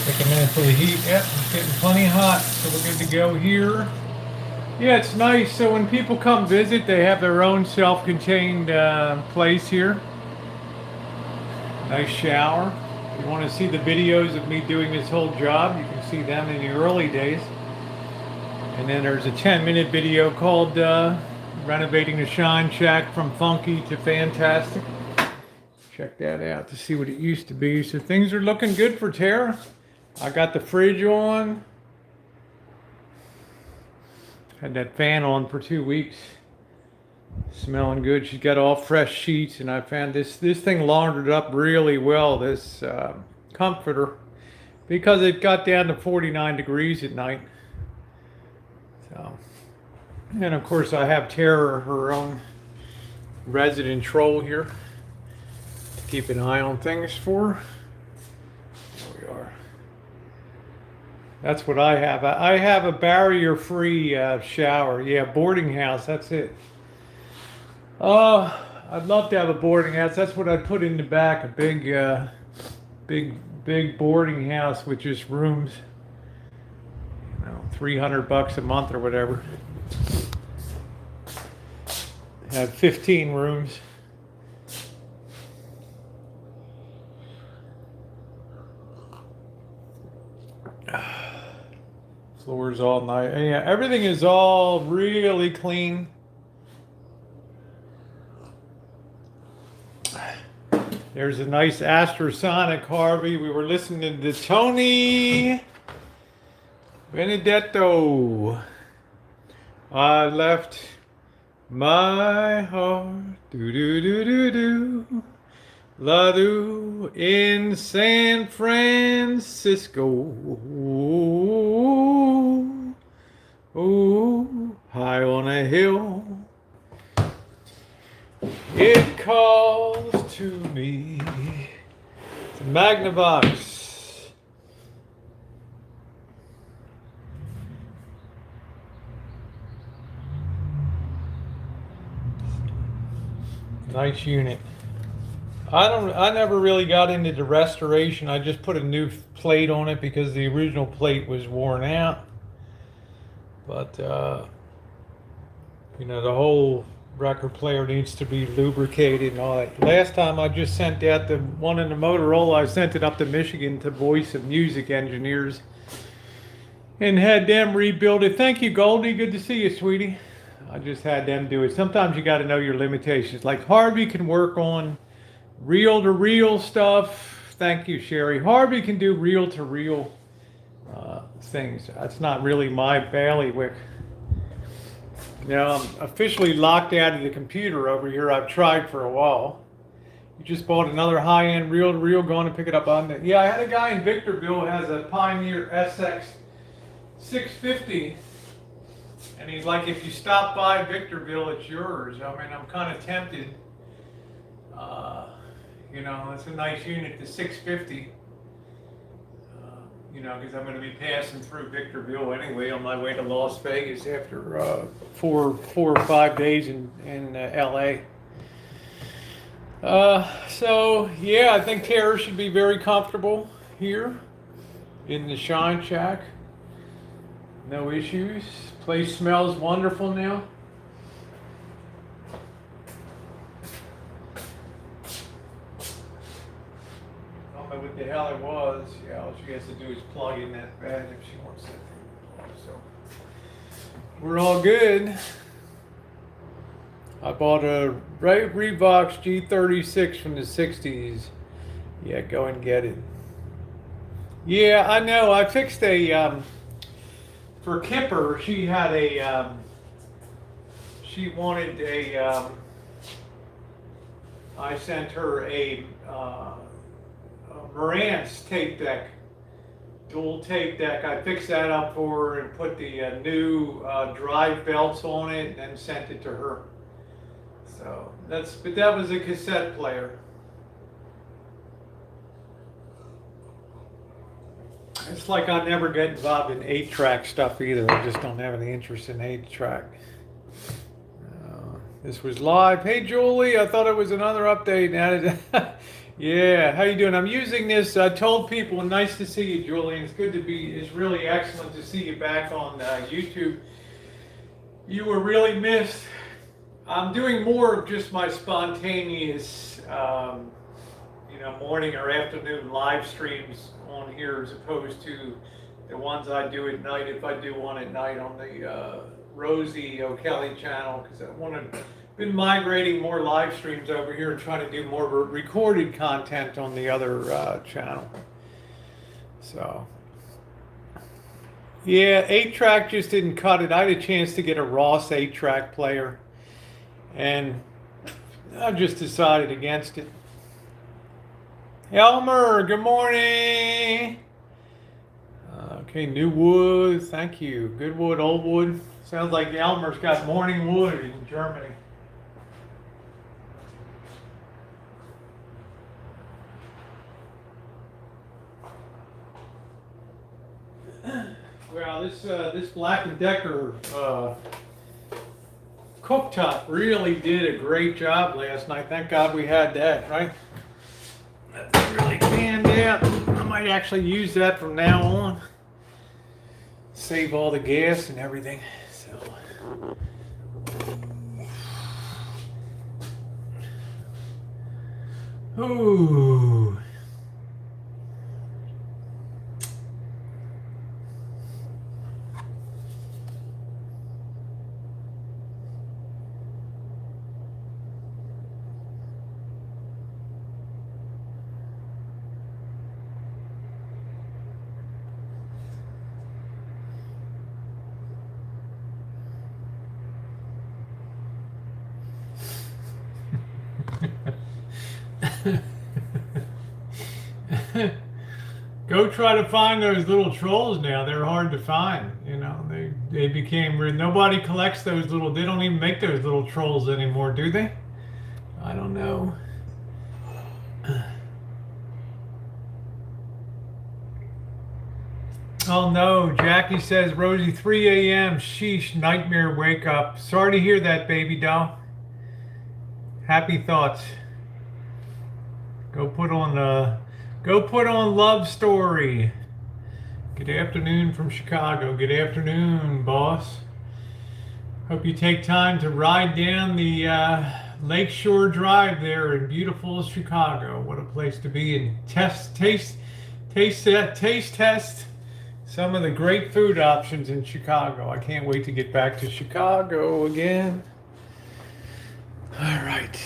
Take a minute for the heat. Yep, it's getting plenty hot, so we're good to go here. Yeah, it's nice. So when people come visit, they have their own self-contained place here. Nice shower. If you want to see the videos of me doing this whole job, you can see them in the early days. And then there's a 10-minute video called Renovating the Shine Shack from Funky to Fantastic. Check that out to see what it used to be. So things are looking good for Tara. I got the fridge on. Had that fan on for 2 weeks. Smelling good. She's got all fresh sheets, and I found this thing laundered up really well, this comforter, because it got down to 49 degrees at night. So, and of course I have Tara, her own resident troll here, to keep an eye on things for her. There we are. That's what I have. I have a barrier-free shower. Yeah, boarding house, that's it. I'd love to have a boarding house. That's what I'd put in the back, a big boarding house with just rooms. You know, $300 a month or whatever. Have 15 rooms. Floor's all nice. Yeah, everything is all really clean. There's a nice Astrosonic, Harvey. We were listening to Tony Benedetto. I left my heart, do, La-do, in San Francisco. Oh, high on a hill. It calls to me. It's a Magnavox. Nice unit. I never really got into the restoration. I just put a new plate on it because the original plate was worn out. But you know, the whole record player needs to be lubricated and all that. Last time I just sent out the one in the Motorola, I sent it up to Michigan to Voice of Music Engineers and had them rebuild it. Thank you, Goldie. Good to see you, sweetie. I just had them do it. Sometimes you got to know your limitations. Like Harvey can work on reel-to-reel stuff. Thank you, Sherry. Harvey can do reel-to-reel things. That's not really my bailiwick. Now I'm officially locked out of the computer over here. I've tried for a while. You just bought another high-end reel-to-reel, going to pick it up on the... Yeah, I had a guy in Victorville who has a Pioneer SX 650 And he's like, if you stop by Victorville, it's yours. I mean, I'm kind of tempted. You know, it's a nice unit, the 650. You know, because I'm going to be passing through Victorville anyway on my way to Las Vegas after 4 or 5 days in LA. So yeah, I think Tara should be very comfortable here in the Shine Shack. No issues. Place smells wonderful now. I don't know what the hell it was. Yeah, all she has to do is plug in that bed if she wants that thing. So we're all good. I bought a Reeboks G36 from the 60s. Yeah, go and get it. Yeah, I know. I fixed a, for Kipper, she had a, she wanted a, I sent her a Marantz tape deck, dual tape deck. I fixed that up for her and put the new drive belts on it and then sent it to her. So but that was a cassette player. It's like I never get involved in 8-track stuff either. I just don't have any interest in 8-track. This was live. Hey Julie, I thought it was another update. Yeah, how you doing? I'm using this. I told people, nice to see you, Julie. It's good to be. It's really excellent to see you back on YouTube. You were really missed. I'm doing more of just my spontaneous, you know, morning or afternoon live streams on here as opposed to the ones I do at night. If I do one at night on the Rosie O'Kelly channel, because been migrating more live streams over here and trying to do more recorded content on the other channel. So yeah, 8-track just didn't cut it. I had a chance to get a Ross 8-track player, and I just decided against it. Elmer, good morning. Okay, new wood, thank you. Good wood, old wood. Sounds like Elmer's got morning wood in Germany. Well, this Black & Decker cooktop really did a great job last night. Thank God we had that, right? That's really canned out. I might actually use that from now on. Save all the gas and everything. So. Ooh. Go try to find those little trolls now. They're hard to find. You know, they became, nobody collects those little, they don't even make those little trolls anymore, do they? I don't know. Oh no, Jackie says, Rosie, 3 a.m. Sheesh, nightmare wake up. Sorry to hear that, baby doll. Happy thoughts. Go put on Love Story. Good afternoon from Chicago. Good afternoon, boss. Hope you take time to ride down the Lakeshore Drive there in beautiful Chicago. What a place to be, and taste test some of the great food options in Chicago. I can't wait to get back to Chicago again. All right.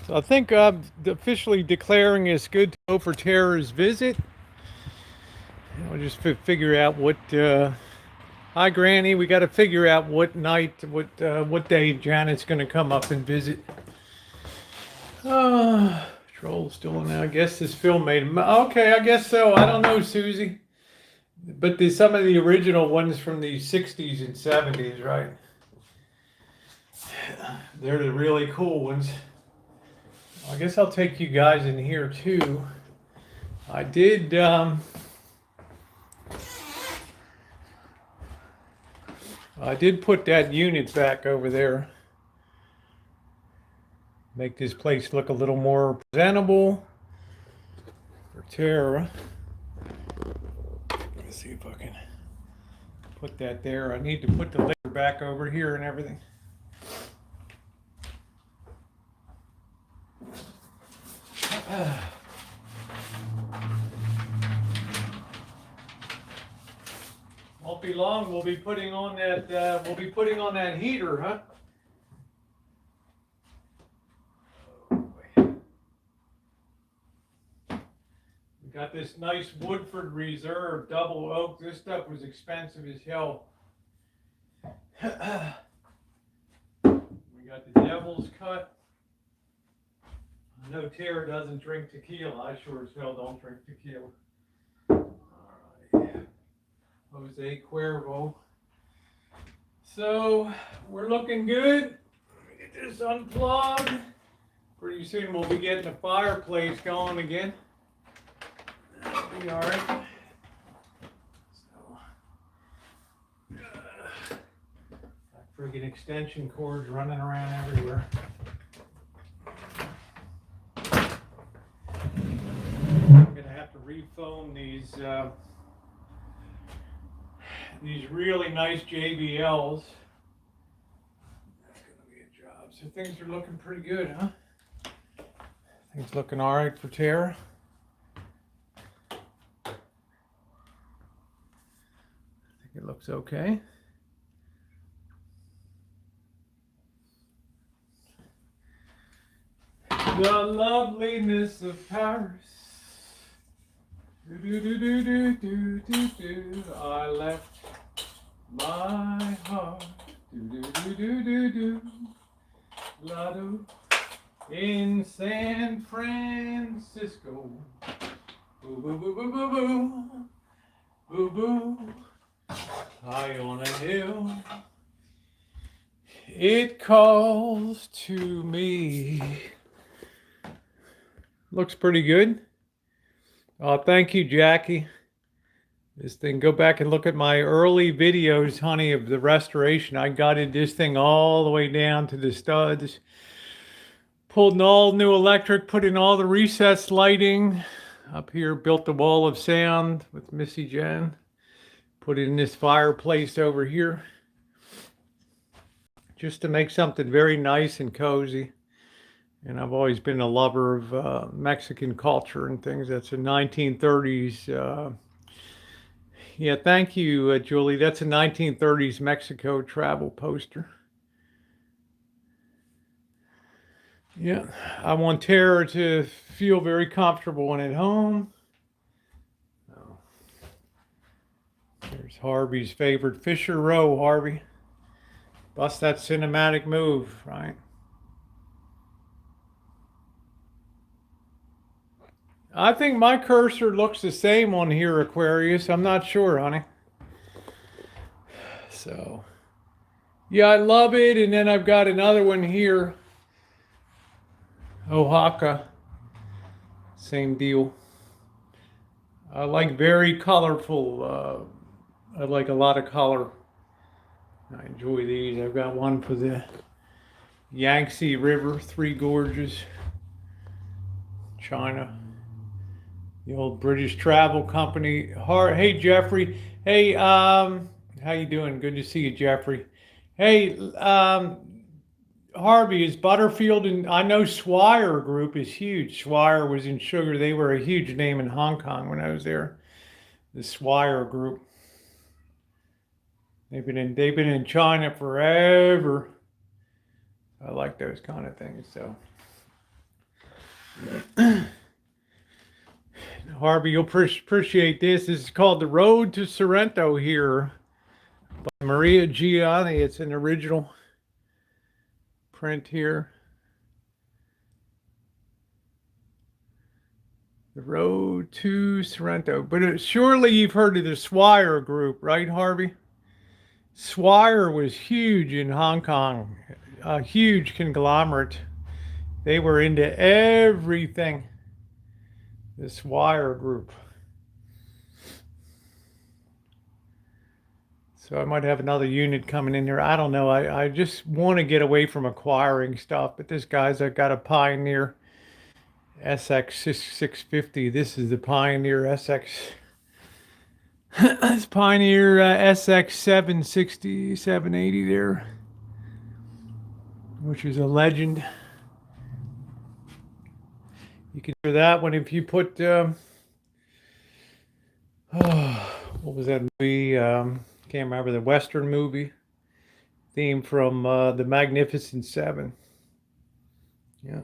So I think officially declaring it's good to go for Tara's visit. I'll just figure out what. Hi, Granny. We got to figure out what night, what day Janet's going to come up and visit. Troll's still in there. I guess this film made him. Okay, I guess so. I don't know, Susie. But there's some of the original ones from the 60s and 70s, right? They're the really cool ones. I guess I'll take you guys in here too. I did put that unit back over there. Make this place look a little more presentable for Tara. Let's see if I can put that there. I need to put the liquor back over here and everything. Won't be long. We'll be putting on that. We'll be putting on that heater, huh? We got this nice Woodford Reserve double oak. This stuff was expensive as hell. We got the Devil's Cut. I know Tara doesn't drink tequila. I sure as hell don't drink tequila. All right. Jose Cuervo. So we're looking good. Let me get this unplugged. Pretty soon we'll be getting the fireplace going again. That'll be all right. So, that friggin' extension cords running around everywhere. I'm gonna have to refoam these really nice JBLs. That's gonna be a job. So things are looking pretty good, huh? Things looking all right for Tara. I think it looks okay. The loveliness of Paris. I left my heart. Lotto in San Francisco. Boo boo boo boo boo boo. Boo boo. High on a hill. It calls to me. Looks pretty good. Thank you, Jackie. This thing, go back and look at my early videos, honey, of the restoration. I gutted this thing all the way down to the studs. Pulled an all new electric, put in all the recessed lighting. Up here, built the wall of sound with Missy Jen. Put in this fireplace over here. Just to make something very nice and cozy. And I've always been a lover of Mexican culture and things. That's a 1930s. Yeah, thank you, Julie. That's a 1930s Mexico travel poster. Yeah, I want Tara to feel very comfortable and at home. Oh. There's Harvey's favorite Fisher Row, Harvey. Bust that cinematic move, right? I think my cursor looks the same on here, Aquarius. I'm not sure, honey. So, yeah, I love it. And then I've got another one here. Oaxaca. Same deal. I like very colorful. I like a lot of color. I enjoy these. I've got one for the Yangtze River, Three Gorges, China. The old British travel company. Hey, Jeffrey. Hey, how you doing? Good to see you, Jeffrey. Hey, Harvey, is Butterfield, and I know Swire Group is huge. Swire was in sugar. They were a huge name in Hong Kong when I was there. The Swire Group. They've been in China forever. I like those kind of things. So. Harvey, you'll appreciate this. This is called The Road to Sorrento here by Maria Gianni. It's an original print here. The road to Sorrento. But surely you've heard of the Swire Group, right, Harvey? Swire was huge in Hong Kong, a huge conglomerate. They were into everything. The Swire Group. So I might have another unit coming in here. I don't know. I just want to get away from acquiring stuff. But this guy's got a Pioneer SX 650. This is the Pioneer SX. It's Pioneer SX 760, 780 there, which is a legend. You can hear that one if you put, what was that movie? Can't remember, the Western movie theme from The Magnificent Seven. Yeah.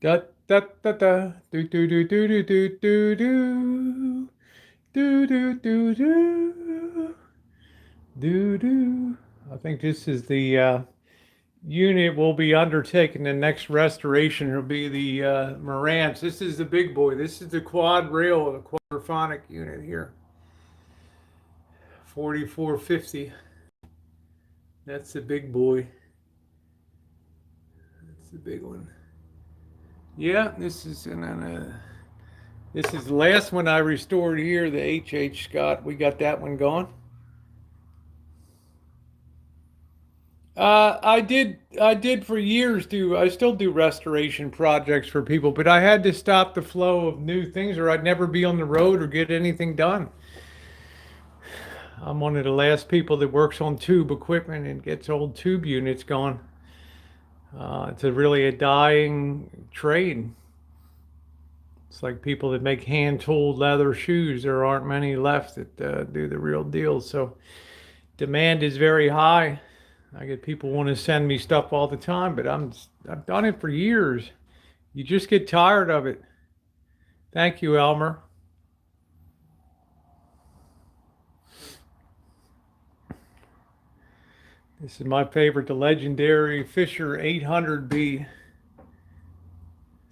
Da da da da do do do do do do do do do do do do do. I think this is the unit we'll be undertaking. The next restoration will be the Marantz. This is the big boy. This is the quad rail, the quadraphonic unit here. 4450. That's the big boy. That's the big one. Yeah, this is this is the last one I restored here, the H.H. Scott. We got that one going. I did for years I still do restoration projects for people, but I had to stop the flow of new things or I'd never be on the road or get anything done. I'm one of the last people that works on tube equipment and gets old tube units going. It's really a dying trade. It's like people that make hand-tooled leather shoes. There aren't many left that do the real deal. So demand is very high. I get people want to send me stuff all the time, but I've done it for years. You just get tired of it. Thank you, Elmer. This is my favorite, the legendary Fisher 800B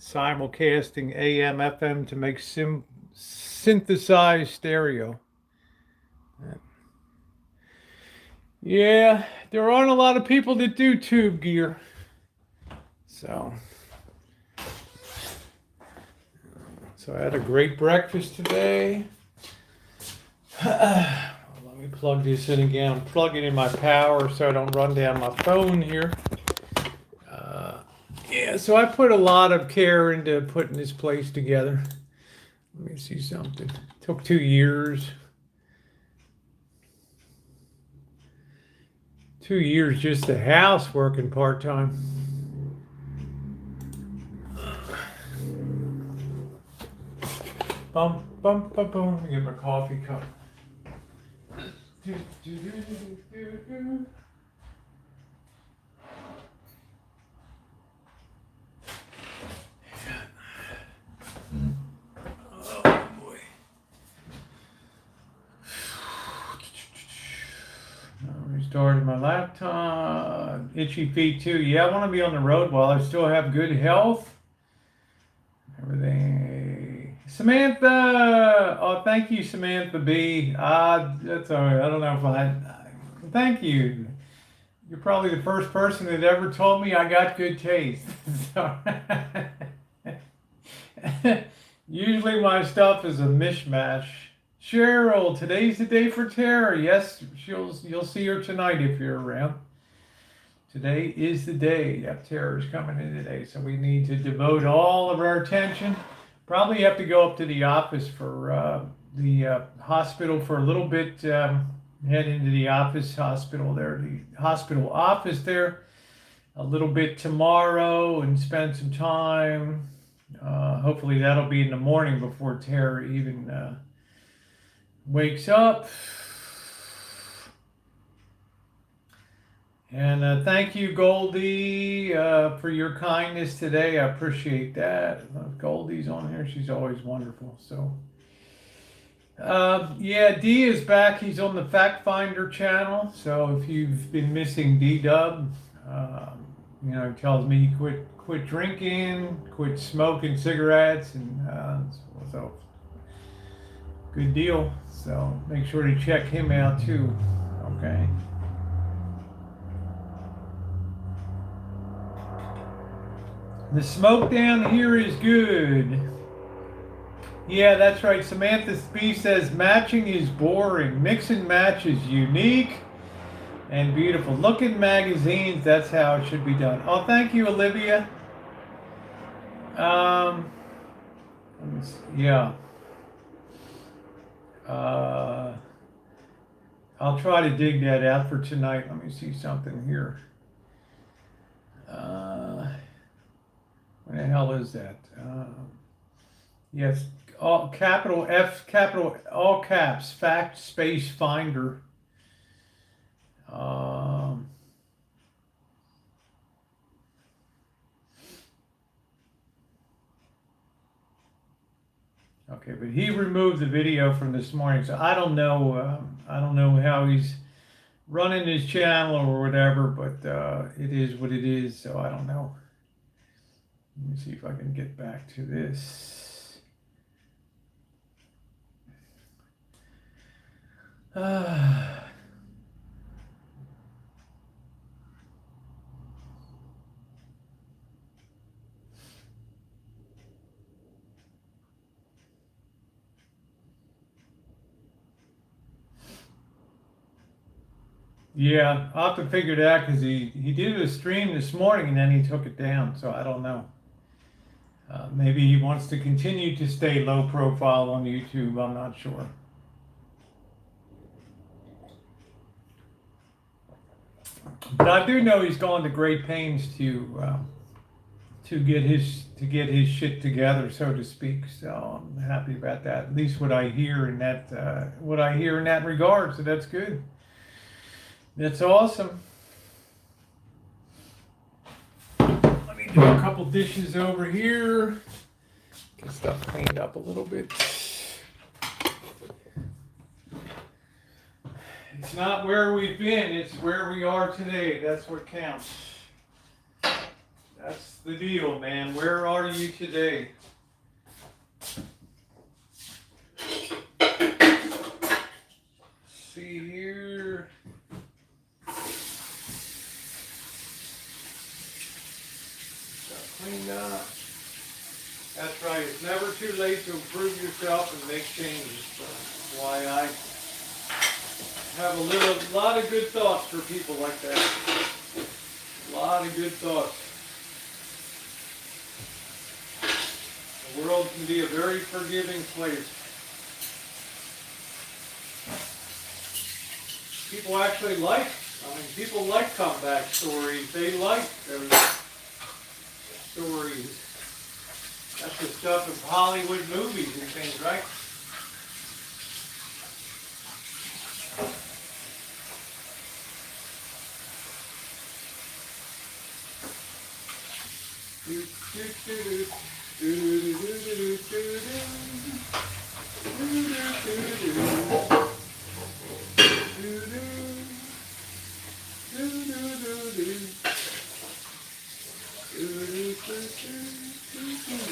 simulcasting AM FM to make synthesized stereo. Yeah, there aren't a lot of people that do tube gear. So I had a great breakfast today. Let me plug this in again. I'm plugging in my power so I don't run down my phone here. Yeah, so I put a lot of care into putting this place together. Let me see something. It took 2 years. 2 years just the house working part-time. Bum, bum, bum, bum. Let me get my coffee cup. Oh boy. Restarted my laptop. Itchy feet too. Yeah, I want to be on the road while I still have good health. Everything. Samantha! Oh, thank you, Samantha B. That's all right. I don't know if thank you. You're probably the first person that ever told me I got good taste. Usually my stuff is a mishmash. Cheryl, today's the day for Tara. Yes, you'll see her tonight if you're around. Today is the day. Yep, Tara's coming in today, so we need to devote all of our attention. Probably have to go up to the office for the hospital for a little bit. Head into the hospital there, the hospital office there, a little bit tomorrow and spend some time. Hopefully that'll be in the morning before Tara even wakes up. And thank you, Goldie, for your kindness today. I appreciate that. Goldie's on here. She's always wonderful. So, yeah, D is back. He's on the Fact Finder channel. So if you've been missing D-Dub, You know, he tells me he quit drinking, quit smoking cigarettes, and so good deal. So make sure to check him out too. Okay. The smoke down here is good. Yeah, that's right. Samantha B says matching is boring. Mix and match is unique and beautiful. Look at magazines. That's how it should be done. Oh, thank you, Olivia. Yeah. I'll try to dig that out for tonight. Let me see something here. What the hell is that? Yes, all capital F, capital all caps, fact space finder. Okay, but he removed the video from this morning, so I don't know. I don't know how he's running his channel or whatever, but it is what it is. So I don't know. Let me see if I can get back to this. Yeah, I'll have to figure it out because he did a stream this morning and then he took it down, so I don't know. Maybe he wants to continue to stay low profile on YouTube. I'm not sure. But I do know he's gone to great pains to get his shit together, so to speak. So I'm happy about that. At least what I hear in that regard. So that's good. That's awesome. Let me do a couple dishes over here. Get stuff cleaned up a little bit. It's not where we've been, it's where we are today. That's what counts. That's the deal, man. Where are you today? See here. Cleaned up. That's right. It's never too late to improve yourself and make changes. That's why I have a lot of good thoughts for people like that. A lot of good thoughts. The world can be a very forgiving place. People actually people like comeback stories. They like those stories. That's the stuff of Hollywood movies and things, right?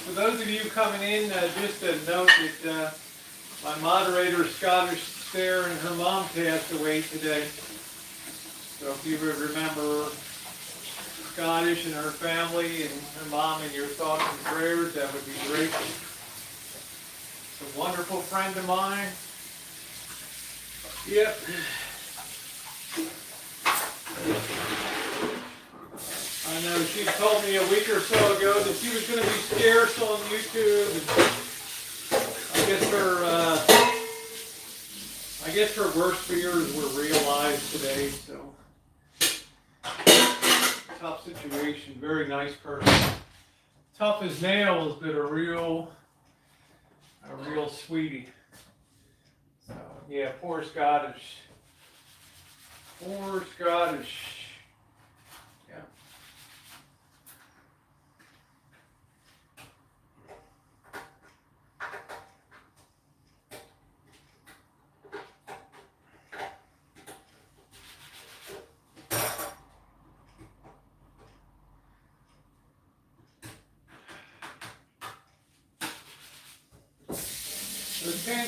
For those of you coming in, just a note that my moderator, Scottish Stare, and her mom passed away today. So if you would remember Scottish and her family and her mom in your thoughts and prayers, that would be great. It's a wonderful friend of mine. Yep. I know she told me a week or so ago that she was going to be scarce on YouTube. I guess her worst fears were realized today. So tough situation. Very nice person. Tough as nails, but a real sweetie. So yeah, poor Scottish. Poor Scottish. Yeah.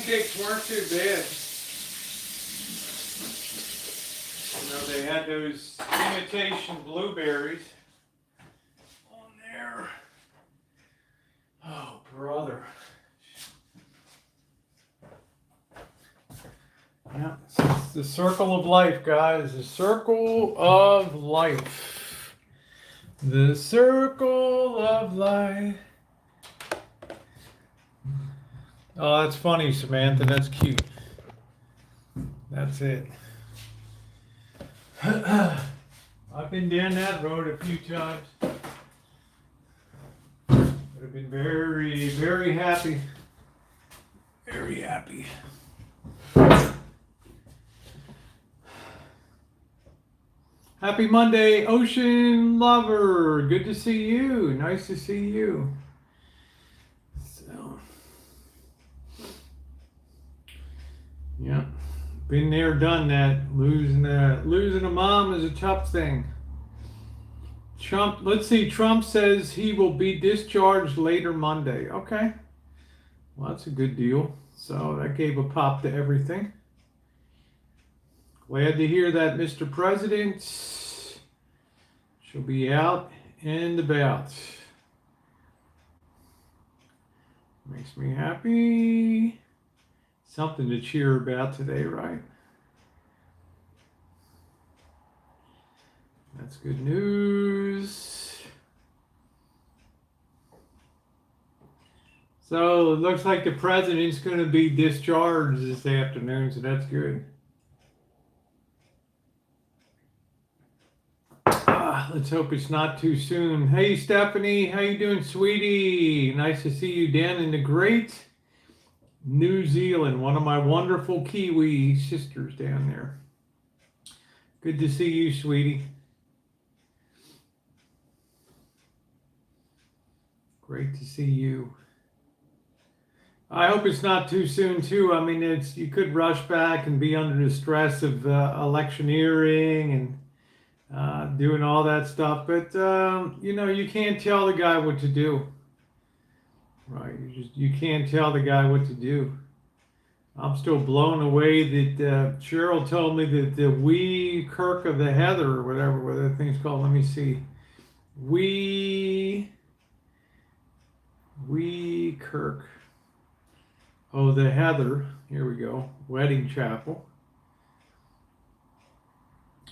pancakes weren't too bad. You know, they had those imitation blueberries on there. Oh, brother. Yeah, it's the circle of life, guys. The circle of life. The circle of life. Oh, that's funny, Samantha. That's cute. That's it. I've been down that road a few times. I've been very, very happy. Very happy. Happy Monday, Ocean Lover. Good to see you. Nice to see you. So, yeah, been there, done that. Losing a mom is a tough thing. Trump, let's see. Trump says he will be discharged later Monday. Okay, well, that's a good deal. So that gave a pop to everything. Glad to hear that, Mr. President. She'll be out and about. Makes me happy. Something to cheer about today, right? That's good news. So it looks like the president's going to be discharged this afternoon, so that's good. Let's hope it's not too soon. Hey, Stephanie, how you doing, sweetie? Nice to see you down in the great New Zealand. One of my wonderful Kiwi sisters down there. Good to see you, sweetie. Great to see you. I hope it's not too soon, too. I mean, you could rush back and be under the stress of electioneering and doing all that stuff, but you know, you can't tell the guy what to do, right? You can't tell the guy what to do. I'm still blown away that Cheryl told me that the wee Kirk of the Heather, or whatever that thing's called. Let me see. Wee Kirk. Oh, the Heather. Here we go. Wedding Chapel.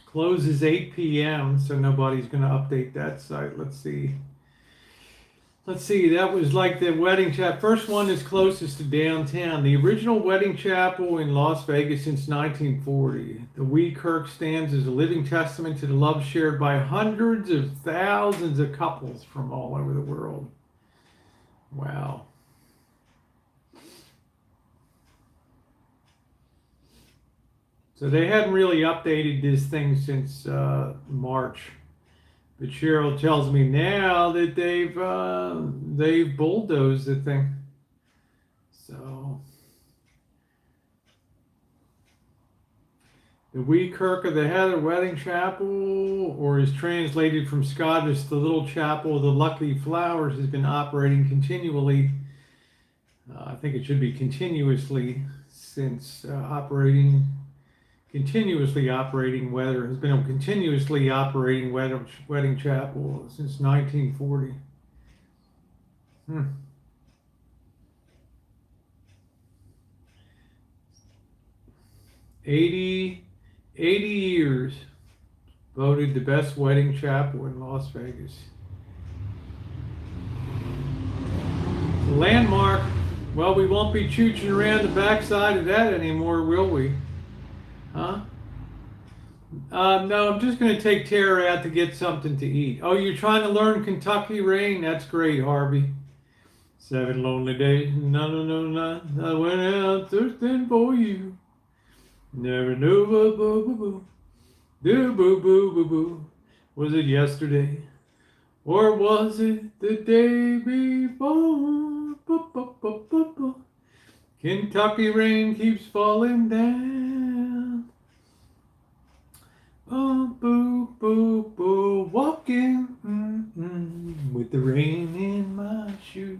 Closes 8 p.m., so nobody's going to update that site. Let's see. That was like the wedding chapel. First one is closest to downtown. The original wedding chapel in Las Vegas since 1940. The Wee Kirk stands as a living testament to the love shared by hundreds of thousands of couples from all over the world. Wow. So they hadn't really updated this thing since March, but Cheryl tells me now that they've bulldozed the thing. So the Wee Kirk of the Heather Wedding Chapel, or is translated from Scottish, the Little Chapel of the Lucky Flowers, has been operating continually. I think it should be continuously since continuously operating wedding chapel since 1940. 80 years, voted the best wedding chapel in Las Vegas. It's a landmark. Well, we won't be chooching around the backside of that anymore, will we? Huh? No, I'm just going to take Tara out to get something to eat. Oh, you're trying to learn Kentucky Rain? That's great, Harvey. 7 lonely days, no, I went out thirsting for you. Never knew, boo. Was it yesterday? Or was it the day before? Kentucky rain keeps falling down. Oh, boo, walking with the rain in my shoes.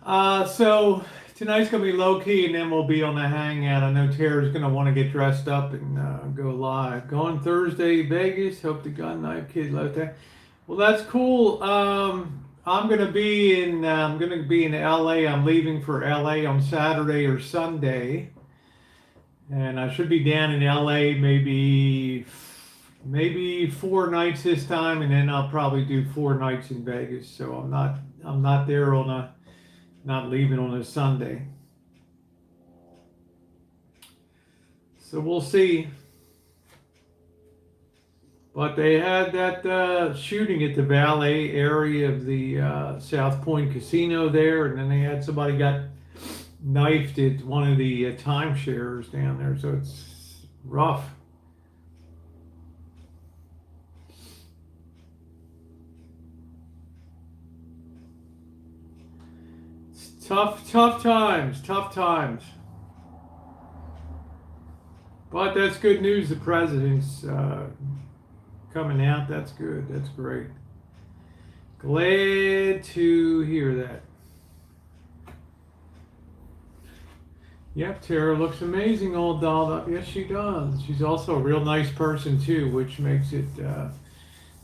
So tonight's gonna be low key, and then we'll be on the hangout. I know Tara's gonna want to get dressed up and go live. Going Thursday, Vegas. Hope to God I have kids like that. Well, that's cool. I'm gonna be in LA. I'm leaving for LA on Saturday or Sunday, and I should be down in LA maybe 4 nights this time, and then I'll probably do 4 nights in Vegas. So I'm not there not leaving on a Sunday. So we'll see. But they had that shooting at the valet area of the South Point Casino there, and then they had somebody got knifed at one of the timeshares down there. So it's rough. It's tough times. But that's good news. The president's coming out. That's good. That's great. Glad to hear that. Yep, Tara looks amazing, all dolled up. Yes, she does. She's also a real nice person too, which makes it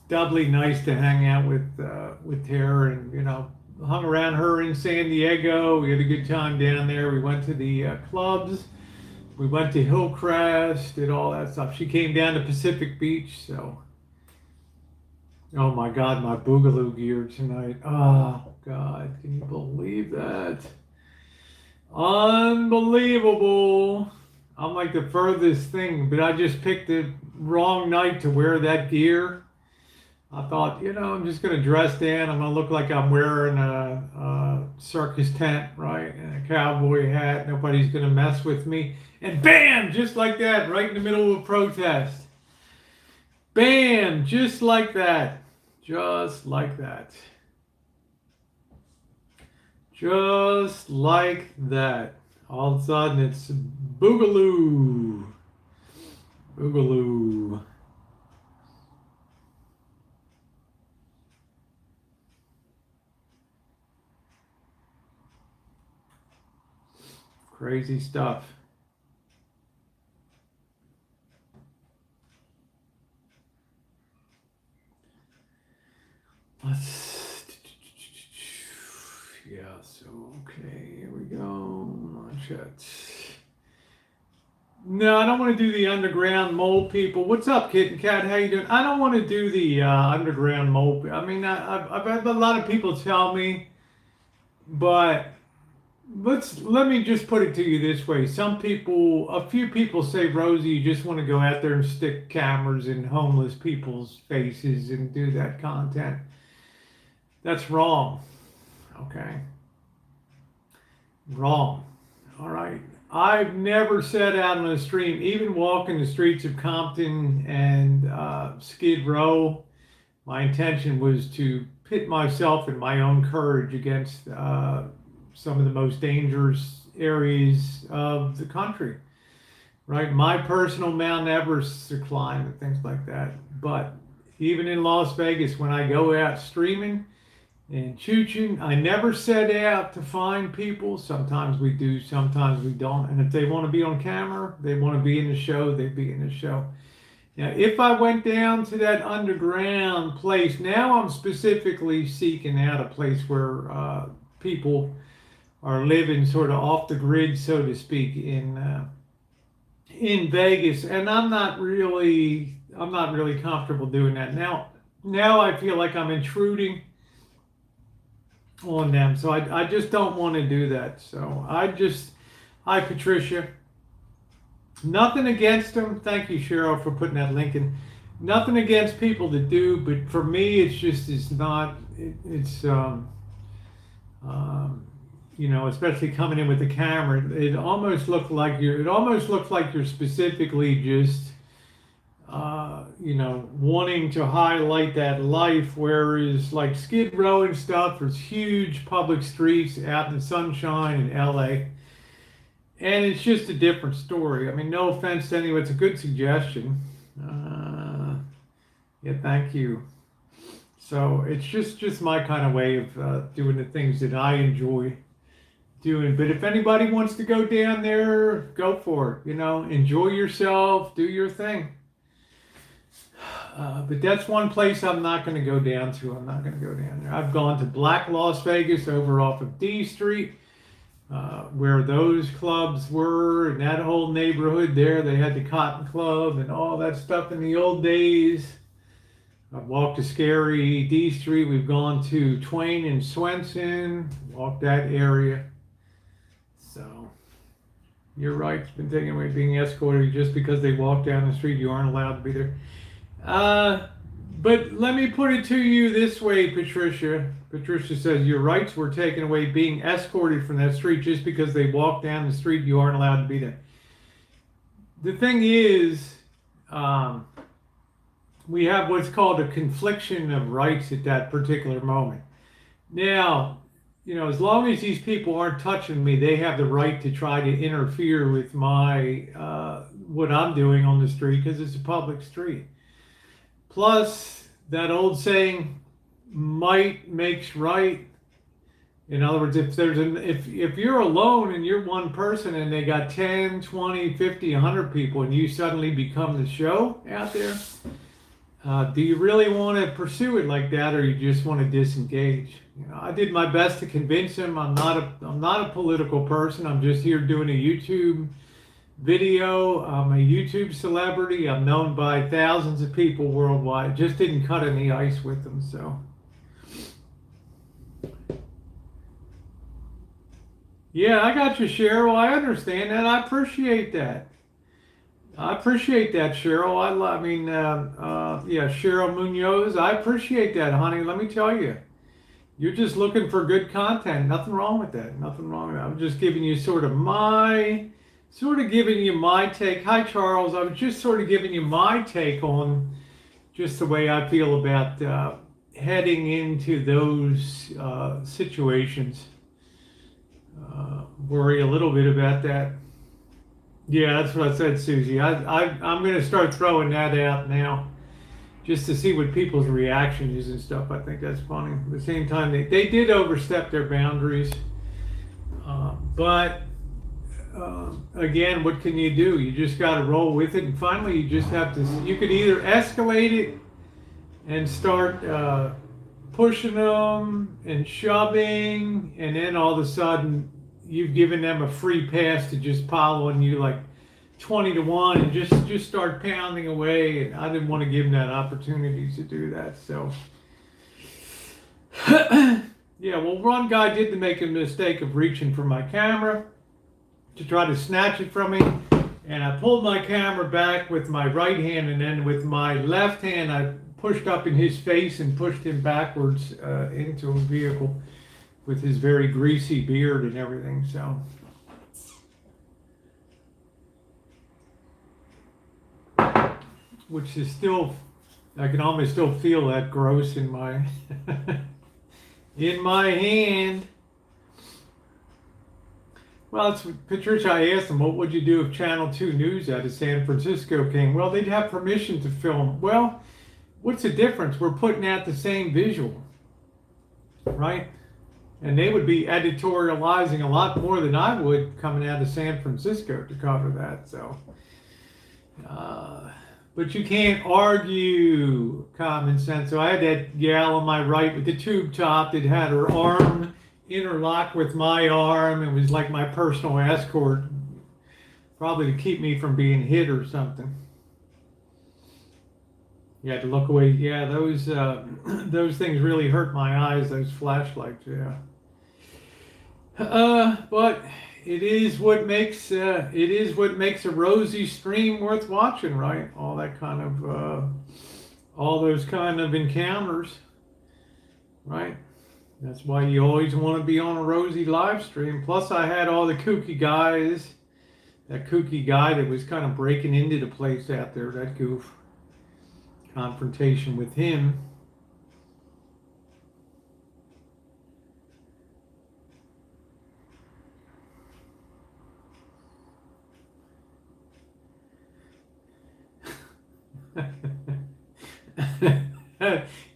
doubly nice to hang out with Tara. And hung around her in San Diego. We had a good time down there. We went to the clubs. We went to Hillcrest, did all that stuff. She came down to Pacific Beach, so. Oh my God, my Boogaloo gear tonight. Oh God, can you believe that? Unbelievable. I'm like the furthest thing, but I just picked the wrong night to wear that gear. I thought, I'm just going to dress down. I'm going to look like I'm wearing a circus tent, right? And a cowboy hat. Nobody's going to mess with me. And bam, just like that, right in the middle of a protest. Bam, just like that. Just like that. Just like that. All of a sudden, it's Boogaloo. Boogaloo. Crazy stuff. Okay, here we go. Muncha. No, I don't want to do the underground mole people. What's up, Kitten Cat? How you doing? I don't want to do the underground mole. I mean, I've had a lot of people tell me, but let me just put it to you this way. A few people say, Rosie, you just want to go out there and stick cameras in homeless people's faces and do that content. That's wrong. Okay. Wrong. All right. I've never set out on a stream, even walking the streets of Compton and Skid Row. My intention was to pit myself and my own courage against some of the most dangerous areas of the country, right? My personal Mount Everest to climb and things like that. But even in Las Vegas, when I go out streaming and chooching, I never set out to find people. Sometimes we do, sometimes we don't. And if they want to be on camera, they want to be in the show, they be in the show. Now, if I went down to that underground place, now I'm specifically seeking out a place where people are living sort of off the grid, so to speak, in Vegas, and I'm not really comfortable doing that. Now I feel like I'm intruding on them, so I just don't want to do that. So hi Patricia. Nothing against them. Thank you, Cheryl, for putting that link in. Nothing against people that do, but for me, it's not. Especially coming in with the camera, it almost looks like you're specifically just, wanting to highlight that life. Whereas like Skid Row and stuff, there's huge public streets out in the sunshine in LA. And it's just a different story. I mean, no offense to anyone, it's a good suggestion. Yeah, thank you. So it's just my kind of way of doing the things that I enjoy doing. But if anybody wants to go down there, go for it. You know, enjoy yourself, do your thing. But that's one place I'm not going to go down to. I'm not going to go down there. I've gone to Black Las Vegas over off of D Street, where those clubs were, and that whole neighborhood there. They had the Cotton Club and all that stuff in the old days. I've walked to scary D Street. We've gone to Twain and Swenson, walked that area. So, you're right. It's been taken away being escorted just because they walk down the street. You aren't allowed to be there. But let me put it to you this way, Patricia. Patricia says your rights were taken away being escorted from that street just because they walk down the street. You aren't allowed to be there. The thing is, we have what's called a confliction of rights at that particular moment. Now, you know, as long as these people aren't touching me, they have the right to try to interfere with my what I'm doing on the street because it's a public street. Plus, that old saying, might makes right. In other words, if you're alone and you're one person and they got 10, 20, 50, 100 people and you suddenly become the show out there, do you really want to pursue it like that, or you just want to disengage? You know, I did my best to convince him I'm not a political person. I'm just here doing a YouTube video. I'm a YouTube celebrity. I'm known by thousands of people worldwide. Just didn't cut any ice with them, so. Yeah, I got you, Cheryl. I understand that. I appreciate that. I appreciate that, Cheryl. Yeah, Cheryl Munoz. I appreciate that, honey. Let me tell you, you're just looking for good content. Nothing wrong with that. Nothing wrong with that. I'm just giving you giving you my take. Hi, Charles. I was just sort of giving you my take on just the way I feel about heading into those situations. Worry a little bit about that. Yeah, that's what I said, Susie. I'm going to start throwing that out now just to see what people's reaction is and stuff. I think that's funny. At the same time, they did overstep their boundaries. But again, what can you do? You just got to roll with it. And finally, you just have to, you could either escalate it and start pushing them and shoving, and then all of a sudden, you've given them a free pass to just pile on you like 20-1 and just start pounding away. And I didn't want to give them that opportunity to do that. So, yeah, well, one guy did make a mistake of reaching for my camera to try to snatch it from me. And I pulled my camera back with my right hand, and then with my left hand, I pushed up in his face and pushed him backwards into a vehicle with his very greasy beard and everything, so. Which is still, I can almost still feel that gross in my, in my hand. Well, it's, Patricia, I asked them, what would you do if Channel 2 News out of San Francisco came? Well, they'd have permission to film. Well, what's the difference? We're putting out the same visual, right? And they would be editorializing a lot more than I would coming out of San Francisco to cover that. So, but you can't argue common sense. So I had that gal on my right with the tube top that had her arm interlocked with my arm. It was like my personal escort, probably to keep me from being hit or something. You had to look away. Yeah, those things really hurt my eyes. Those flashlights. Yeah. But it is what makes a rosy stream worth watching, right? All that kind of all those kind of encounters, right? That's why you always want to be on a rosy live stream. Plus, I had all the kooky guys. That kooky guy that was kind of breaking into the place out there. That goof. Confrontation with him.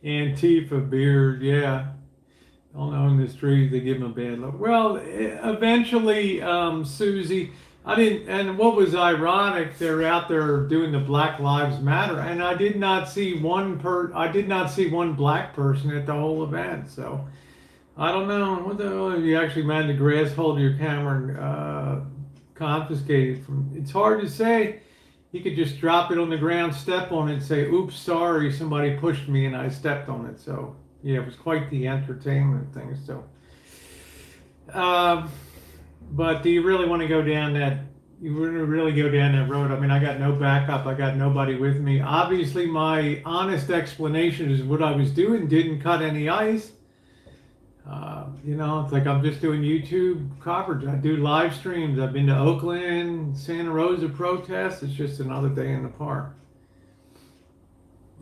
Antifa beard, yeah. Don't own the street. They give them a bad look. Well, eventually, Susie, I didn't. And what was ironic, they're out there doing the Black Lives Matter, and I did not see I did not see one black person at the whole event. So I don't know what the hell if you actually managed to grasp hold of your camera and confiscate it from. It's hard to say. You could just drop it on the ground, step on it, and say, "Oops, sorry, somebody pushed me and I stepped on it." So yeah, it was quite the entertainment thing. So, but do you really want to go down that? You really go down that road? I mean, I got no backup. I got nobody with me. Obviously, my honest explanation is what I was doing didn't cut any ice. It's like I'm just doing YouTube coverage. I do live streams. I've been to Oakland, Santa Rosa protests. It's just another day in the park.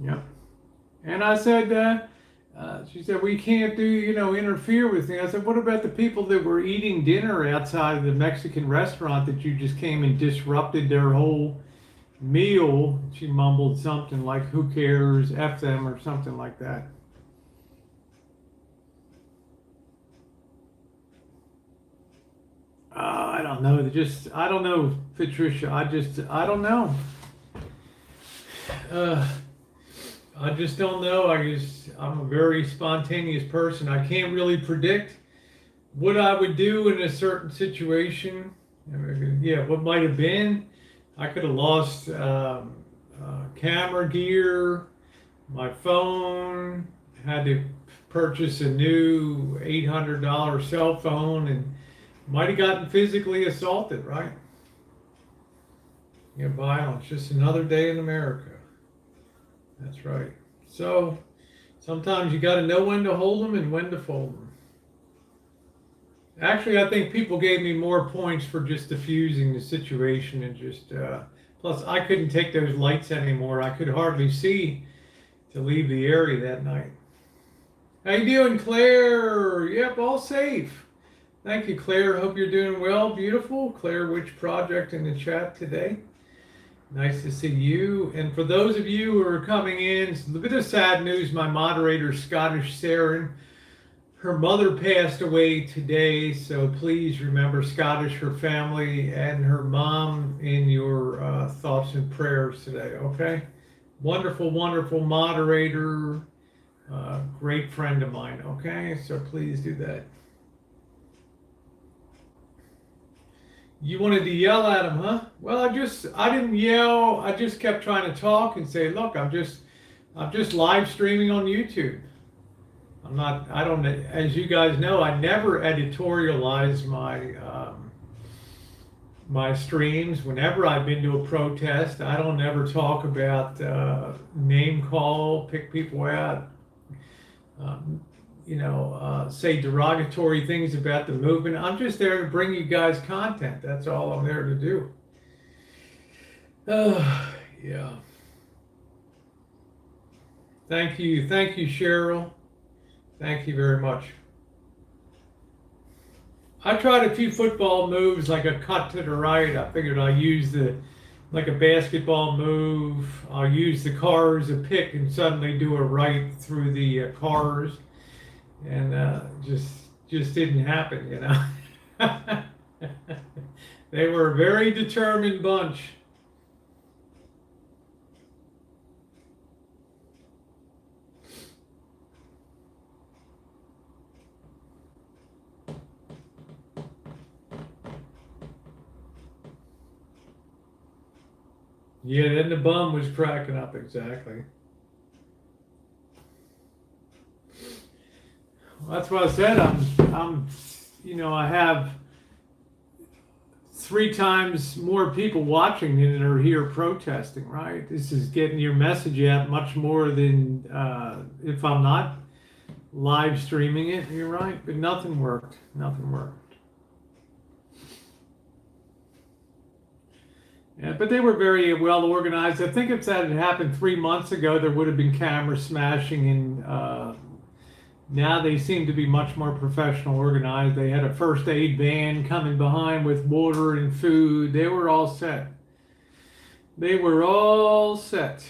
Yep. And I said, she said, we can't interfere with me. I said, what about the people that were eating dinner outside of the Mexican restaurant that you just came and disrupted their whole meal? She mumbled something like, who cares, F them, or something like that. I don't know. I don't know, Patricia. I don't know. I just don't know. I'm a very spontaneous person. I can't really predict what I would do in a certain situation. Yeah, what might have been. I could have lost camera gear, my phone, had to purchase a new $800 cell phone, and might have gotten physically assaulted, right? Yeah, violence. Just another day in America. That's right. So sometimes you got to know when to hold them and when to fold them. Actually, I think people gave me more points for just diffusing the situation and just. Plus, I couldn't take those lights anymore. I could hardly see to leave the area that night. How you doing, Claire? Yep, all safe. Thank you, Claire. Hope you're doing well. Beautiful. Claire Witch Project in the chat today. Nice to see you. And for those of you who are coming in, it's a bit of sad news. My moderator, Scottish Saren, her mother passed away today. So please remember Scottish, her family, and her mom in your thoughts and prayers today, okay? Wonderful, wonderful moderator. Great friend of mine, okay? So please do that. You wanted to yell at him, huh? Well, I didn't yell. I just kept trying to talk and say, look, I'm just live streaming on YouTube. As you guys know, I never editorialize my streams. Whenever I've been to a protest, I don't ever talk about name call, pick people out, say derogatory things about the movement. I'm just there to bring you guys content. That's all I'm there to do. Yeah. Thank you, Cheryl. Thank you very much. I tried a few football moves, like a cut to the right. I figured I'll use like a basketball move. I'll use the car as a pick and suddenly do a right through the cars. And just didn't happen, They were a very determined bunch. Yeah, then the bum was cracking up, exactly. That's what I said. I have 3 times more people watching than are here protesting, right? This is getting your message out much more than if I'm not live streaming it. You're right, but nothing worked. Nothing worked. Yeah, but they were very well organized. I think if that had happened 3 months ago, there would have been camera smashing, and now they seem to be much more professional organized. They had a first aid van coming behind with water and food. They were all set. They were all set.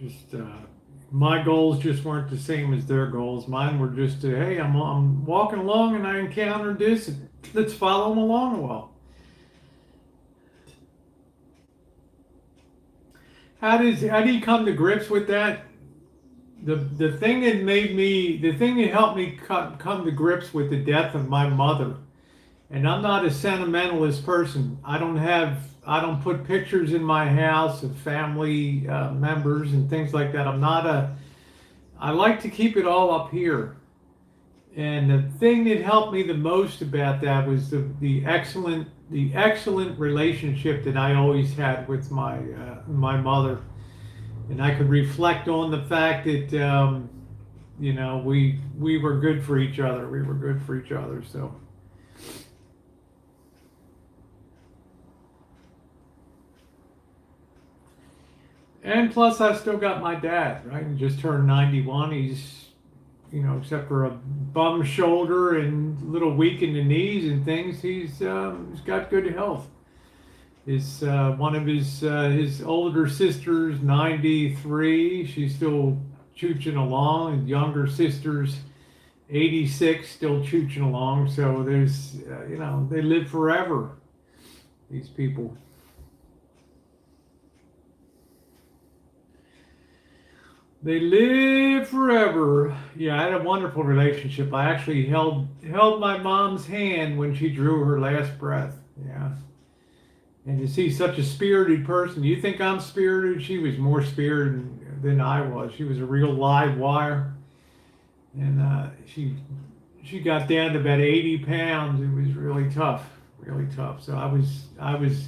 Just my goals just weren't the same as their goals. Mine were just, hey, I'm walking along and I encountered this. And let's follow them along a while. How do you come to grips with that? The thing that helped me come to grips with the death of my mother. And I'm not a sentimentalist person. I don't put pictures in my house of family members and things like that. I like to keep it all up here. And the thing that helped me the most about that was the excellent relationship that I always had with my mother. And I could reflect on the fact that we were good for each other. We were good for each other. So. And plus, I still got my dad, right? He just turned 91. He's, except for a bum shoulder and a little weak in the knees and things, he's got good health. One of his older sisters, 93, she's still chooching along, and younger sister's 86, still chooching along. So there's, they live forever, these people. They live forever. Yeah, I had a wonderful relationship. I actually held my mom's hand when she drew her last breath. Yeah. And to see such a spirited person, you think I'm spirited? She was more spirited than I was. She was a real live wire. And she got down to about 80 pounds. It was really tough, really tough. So I was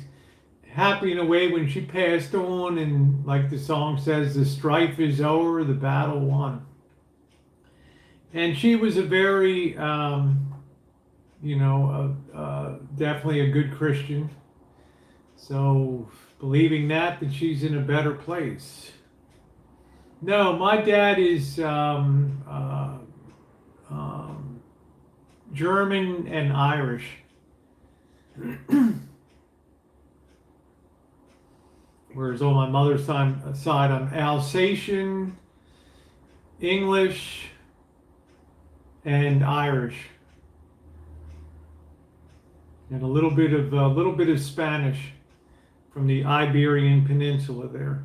happy in a way when she passed on, and like the song says, the strife is over, the battle won. And she was a very, definitely a good Christian. So believing that she's in a better place. No, my dad is German and Irish. Whereas on my mother's side, I'm Alsatian, English, and Irish, and a little bit of Spanish from the Iberian Peninsula there.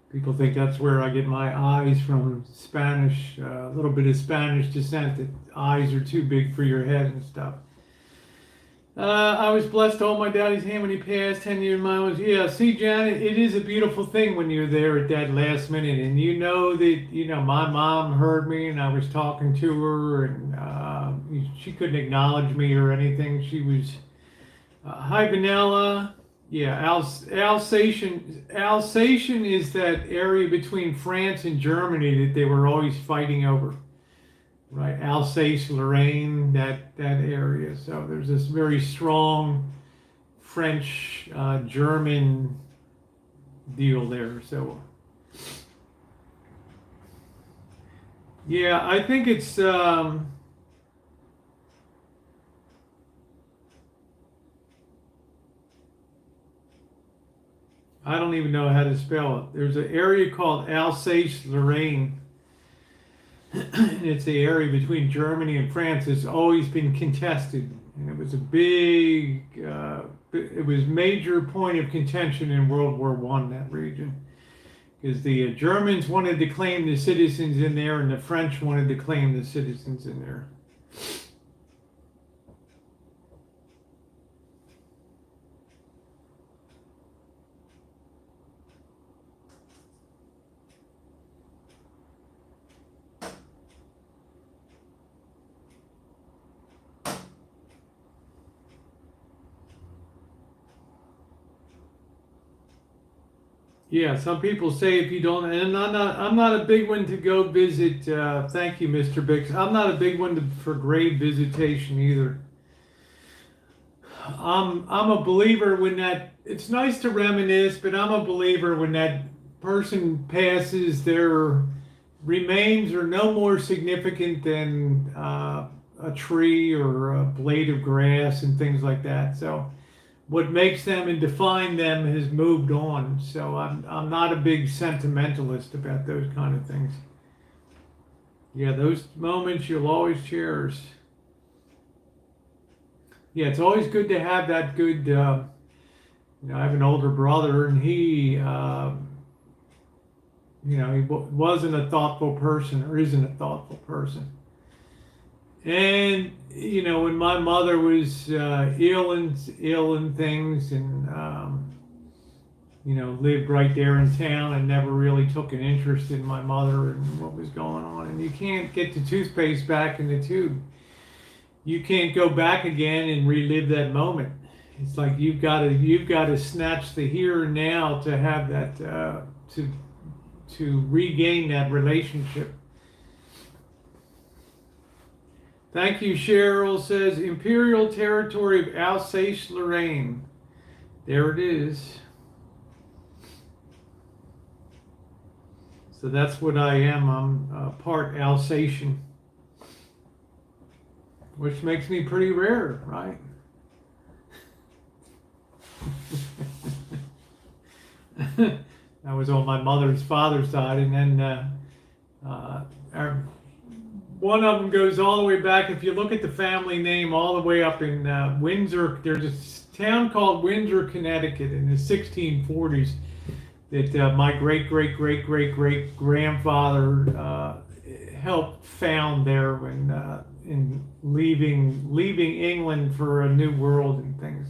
People think that's where I get my eyes from, Spanish, a little bit of Spanish descent, that eyes are too big for your head and stuff. I was blessed to hold my daddy's hand when he passed 10 years ago. Yeah, see, Janet, it is a beautiful thing when you're there at that last minute. And that, my mom heard me and I was talking to her, and she couldn't acknowledge me or anything. She was, hi, Vanilla. Yeah, Alsatian is that area between France and Germany that they were always fighting over. Right, Alsace-Lorraine, that area. So there's this very strong French, German deal there. So yeah, I think it's I don't even know how to spell it. There's an area called Alsace-Lorraine. It's the area between Germany and France. It's always been contested, and it was a big, it was major point of contention in World War I, that region, because the Germans wanted to claim the citizens in there, and the French wanted to claim the citizens in there. Yeah, some people say if you don't, and I'm not a big one to go visit. Thank you, Mr. Bix. I'm not a big one for grave visitation either. I'm a believer when that. It's nice to reminisce, but I'm a believer when that person passes, their remains are no more significant than a tree or a blade of grass and things like that. So what makes them and define them has moved on. So I'm not a big sentimentalist about those kind of things. Yeah, those moments you'll always cherish. Yeah, it's always good to have that good. I have an older brother, and he, wasn't a thoughtful person, or isn't a thoughtful person. And when my mother was ill and things, and lived right there in town, and never really took an interest in my mother and what was going on. And you can't get the toothpaste back in the tube. You can't go back again and relive that moment. It's like you've got to snatch the here and now to have that to regain that relationship. Thank you, Cheryl. Says Imperial Territory of Alsace-Lorraine. There it is. So that's what I am. I'm part Alsatian, which makes me pretty rare, right? That was on my mother's father's side, and then one of them goes all the way back. If you look at the family name, all the way up in Windsor, there's a town called Windsor, Connecticut, in the 1640s that my great grandfather helped found there when in leaving England for a new world and things.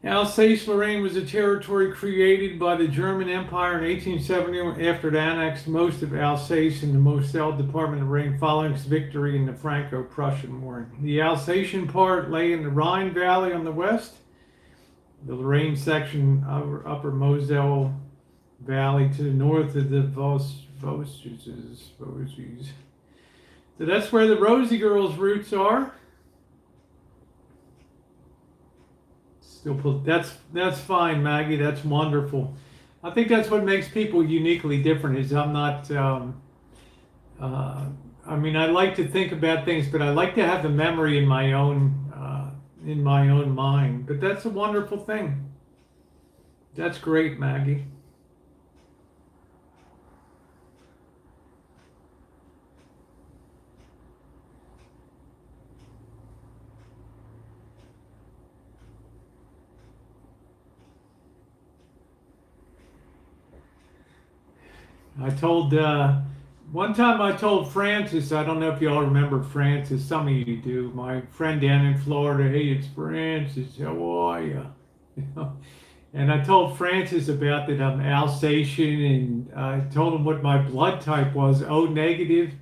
Alsace-Lorraine was a territory created by the German Empire in 1870 after it annexed most of Alsace and the Moselle department of Lorraine following its victory in the Franco-Prussian War. The Alsatian part lay in the Rhine Valley on the west, the Lorraine section of upper Moselle Valley to the north of the Vosges. So that's where the Rosie Girls' roots are. That's fine, Maggie. That's wonderful. I think that's what makes people uniquely different. Is I'm not. I like to think about things, but I like to have the memory in my own mind. But that's a wonderful thing. That's great, Maggie. One time I told Francis, I don't know if you all remember Francis, some of you do, my friend down in Florida, hey, it's Francis, how are you? And I told Francis about that I'm Alsatian, and I told him what my blood type was, O negative.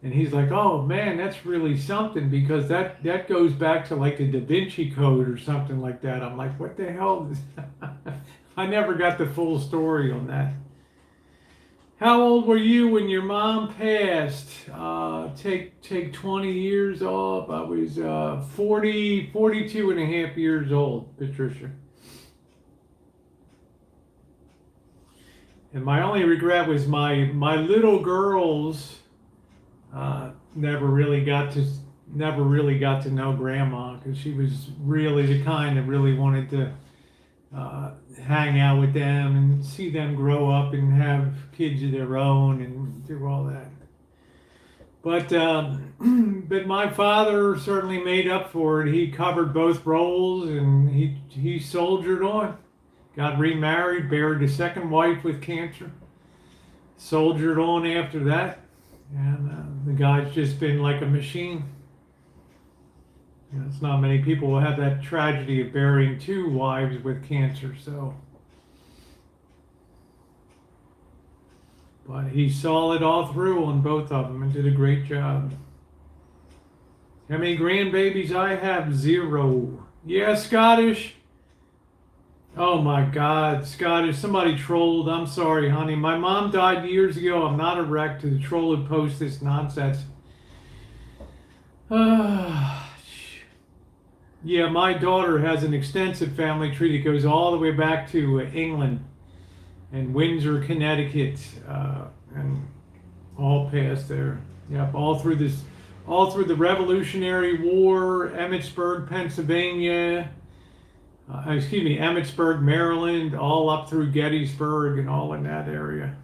And he's like, oh man, that's really something, because that goes back to like the Da Vinci Code or something like that. I'm like, what the hell? I never got the full story on that. How old were you when your mom passed? Take 20 years off. I was 42 and a half years old, Patricia. And my only regret was my little girls never really got to know Grandma, because she was really the kind that really wanted to hang out with them and see them grow up and have kids of their own and do all that. But my father certainly made up for it. He covered both roles, and he soldiered on. Got remarried, buried his second wife with cancer, soldiered on after that, and the guy's just been like a machine. It's not many people will have that tragedy of burying two wives with cancer, so. But he saw it all through on both of them and did a great job. How many grandbabies I have? 0. Yeah, Scottish. Oh my God, Scottish, somebody trolled. I'm sorry, honey. My mom died years ago. I'm not a wreck to the troll who post this nonsense. Yeah, my daughter has an extensive family tree that goes all the way back to England and Windsor, Connecticut, and all past there. Yep, all through the Revolutionary War, Emmitsburg, Pennsylvania, Emmitsburg, Maryland, all up through Gettysburg and all in that area.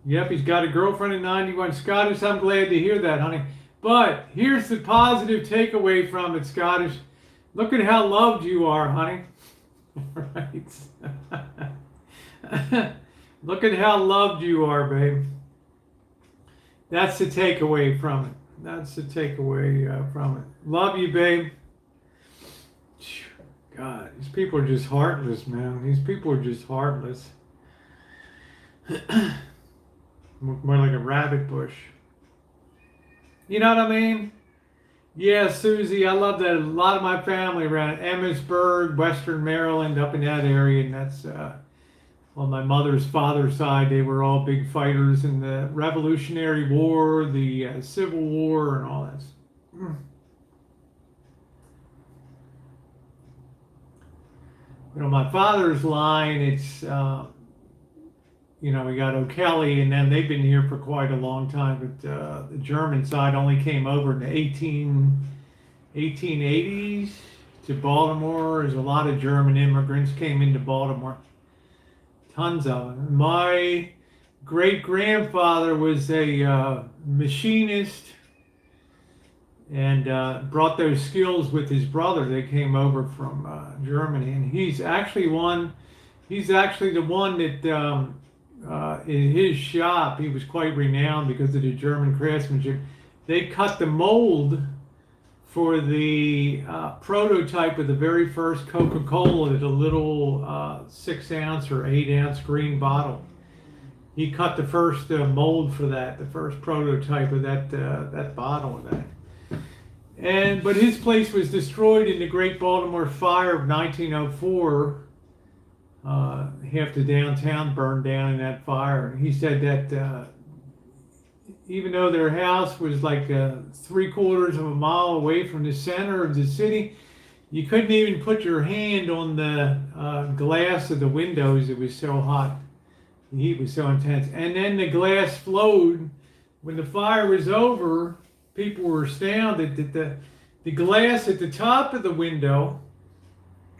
Yep, he's got a girlfriend in 91. Scottish, I'm glad to hear that, honey. But here's the positive takeaway from it, Scottish. Look at how loved you are, honey. Right. Look at how loved you are, babe. That's the takeaway from it. That's the takeaway from it. Love you, babe. God, these people are just heartless, man. These people are just heartless. More like a rabbit bush. You know what I mean? Yeah, Susie, I love that. A lot of my family around Emmitsburg, Western Maryland, up in that area, and that's on my mother's father's side. They were all big fighters in the Revolutionary War, the Civil War, and all that. You know, my father's line, it's, we got O'Kelly, and then they've been here for quite a long time, but the German side only came over in the 1880s to Baltimore. There's a lot of German immigrants came into Baltimore. Tons of them. My great-grandfather was a machinist and brought those skills with his brother. They came over from Germany, and he's actually the one that in his shop, he was quite renowned because of the German craftsmanship. They cut the mold for the prototype of the very first Coca-Cola, the little 6-ounce or 8-ounce green bottle. He cut the first mold for that, the first prototype of that bottle of that. But his place was destroyed in the Great Baltimore Fire of 1904. Half the downtown burned down in that fire. And he said that even though their house was like 3/4 of a mile away from the center of the city, you couldn't even put your hand on the glass of the windows. It was so hot. The heat was so intense. And then the glass flowed. When the fire was over, people were astounded that the glass at the top of the window,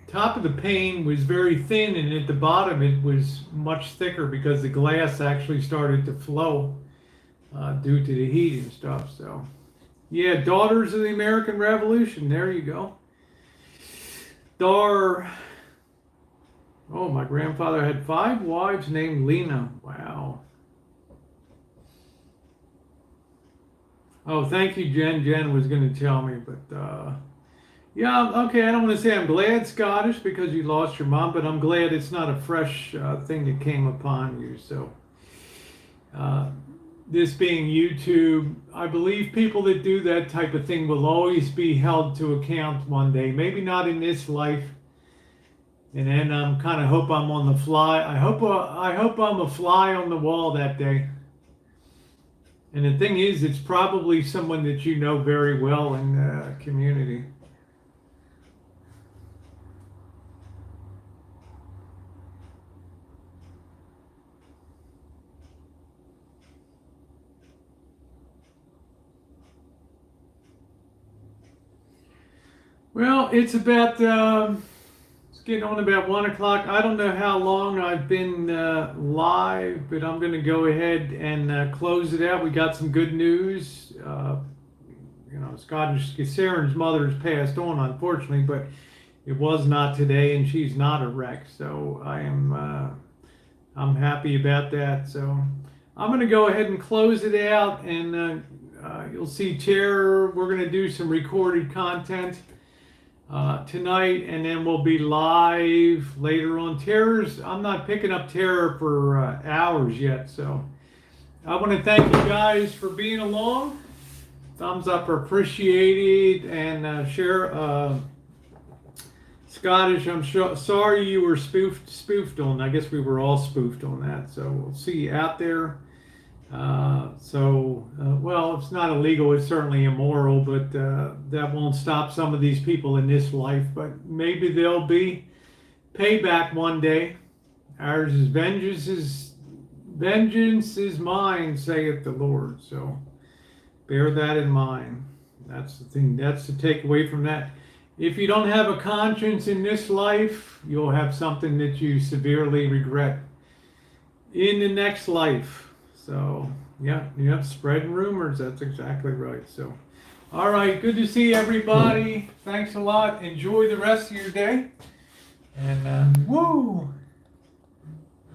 top of the pane, was very thin, and at the bottom it was much thicker because the glass actually started to flow due to the heat and stuff. So, yeah, Daughters of the American Revolution. There you go. Oh, my grandfather had 5 wives named Lena. Wow. Oh, thank you, Jen. Jen was going to tell me, but yeah, okay. I don't want to say I'm glad, Scottish, because you lost your mom, but I'm glad it's not a fresh thing that came upon you. So, this being YouTube, I believe people that do that type of thing will always be held to account one day. Maybe not in this life. And then I'm kind of hope I'm on the fly. I hope I'm a fly on the wall that day. And the thing is, it's probably someone that you know very well in the community. Well, it's about, it's getting on about 1 o'clock. I don't know how long I've been live, but I'm going to go ahead and close it out. We got some good news. Scottish Saren's mother has passed on, unfortunately, but it was not today, and she's not a wreck. So I'm happy about that. So I'm going to go ahead and close it out, and you'll see Terror. We're going to do some recorded content tonight, and then we'll be live later on. I'm not picking up Terror for hours yet, so I want to thank you guys for being along. Thumbs up are appreciated, and share. Scottish, I'm sorry you were spoofed on. I guess we were all spoofed on that, so we'll see you out there. Well, it's not illegal, it's certainly immoral, but that won't stop some of these people in this life. But maybe there'll be payback one day. Ours is vengeance is mine, saith the Lord. So bear that in mind. That's the thing. That's the takeaway from that. if you don't have a conscience in this life, you'll have something that you severely regret in the next life. So, yeah, spreading rumors. That's exactly right. So, all right, good to see everybody. Thanks a lot. Enjoy the rest of your day. And, woo!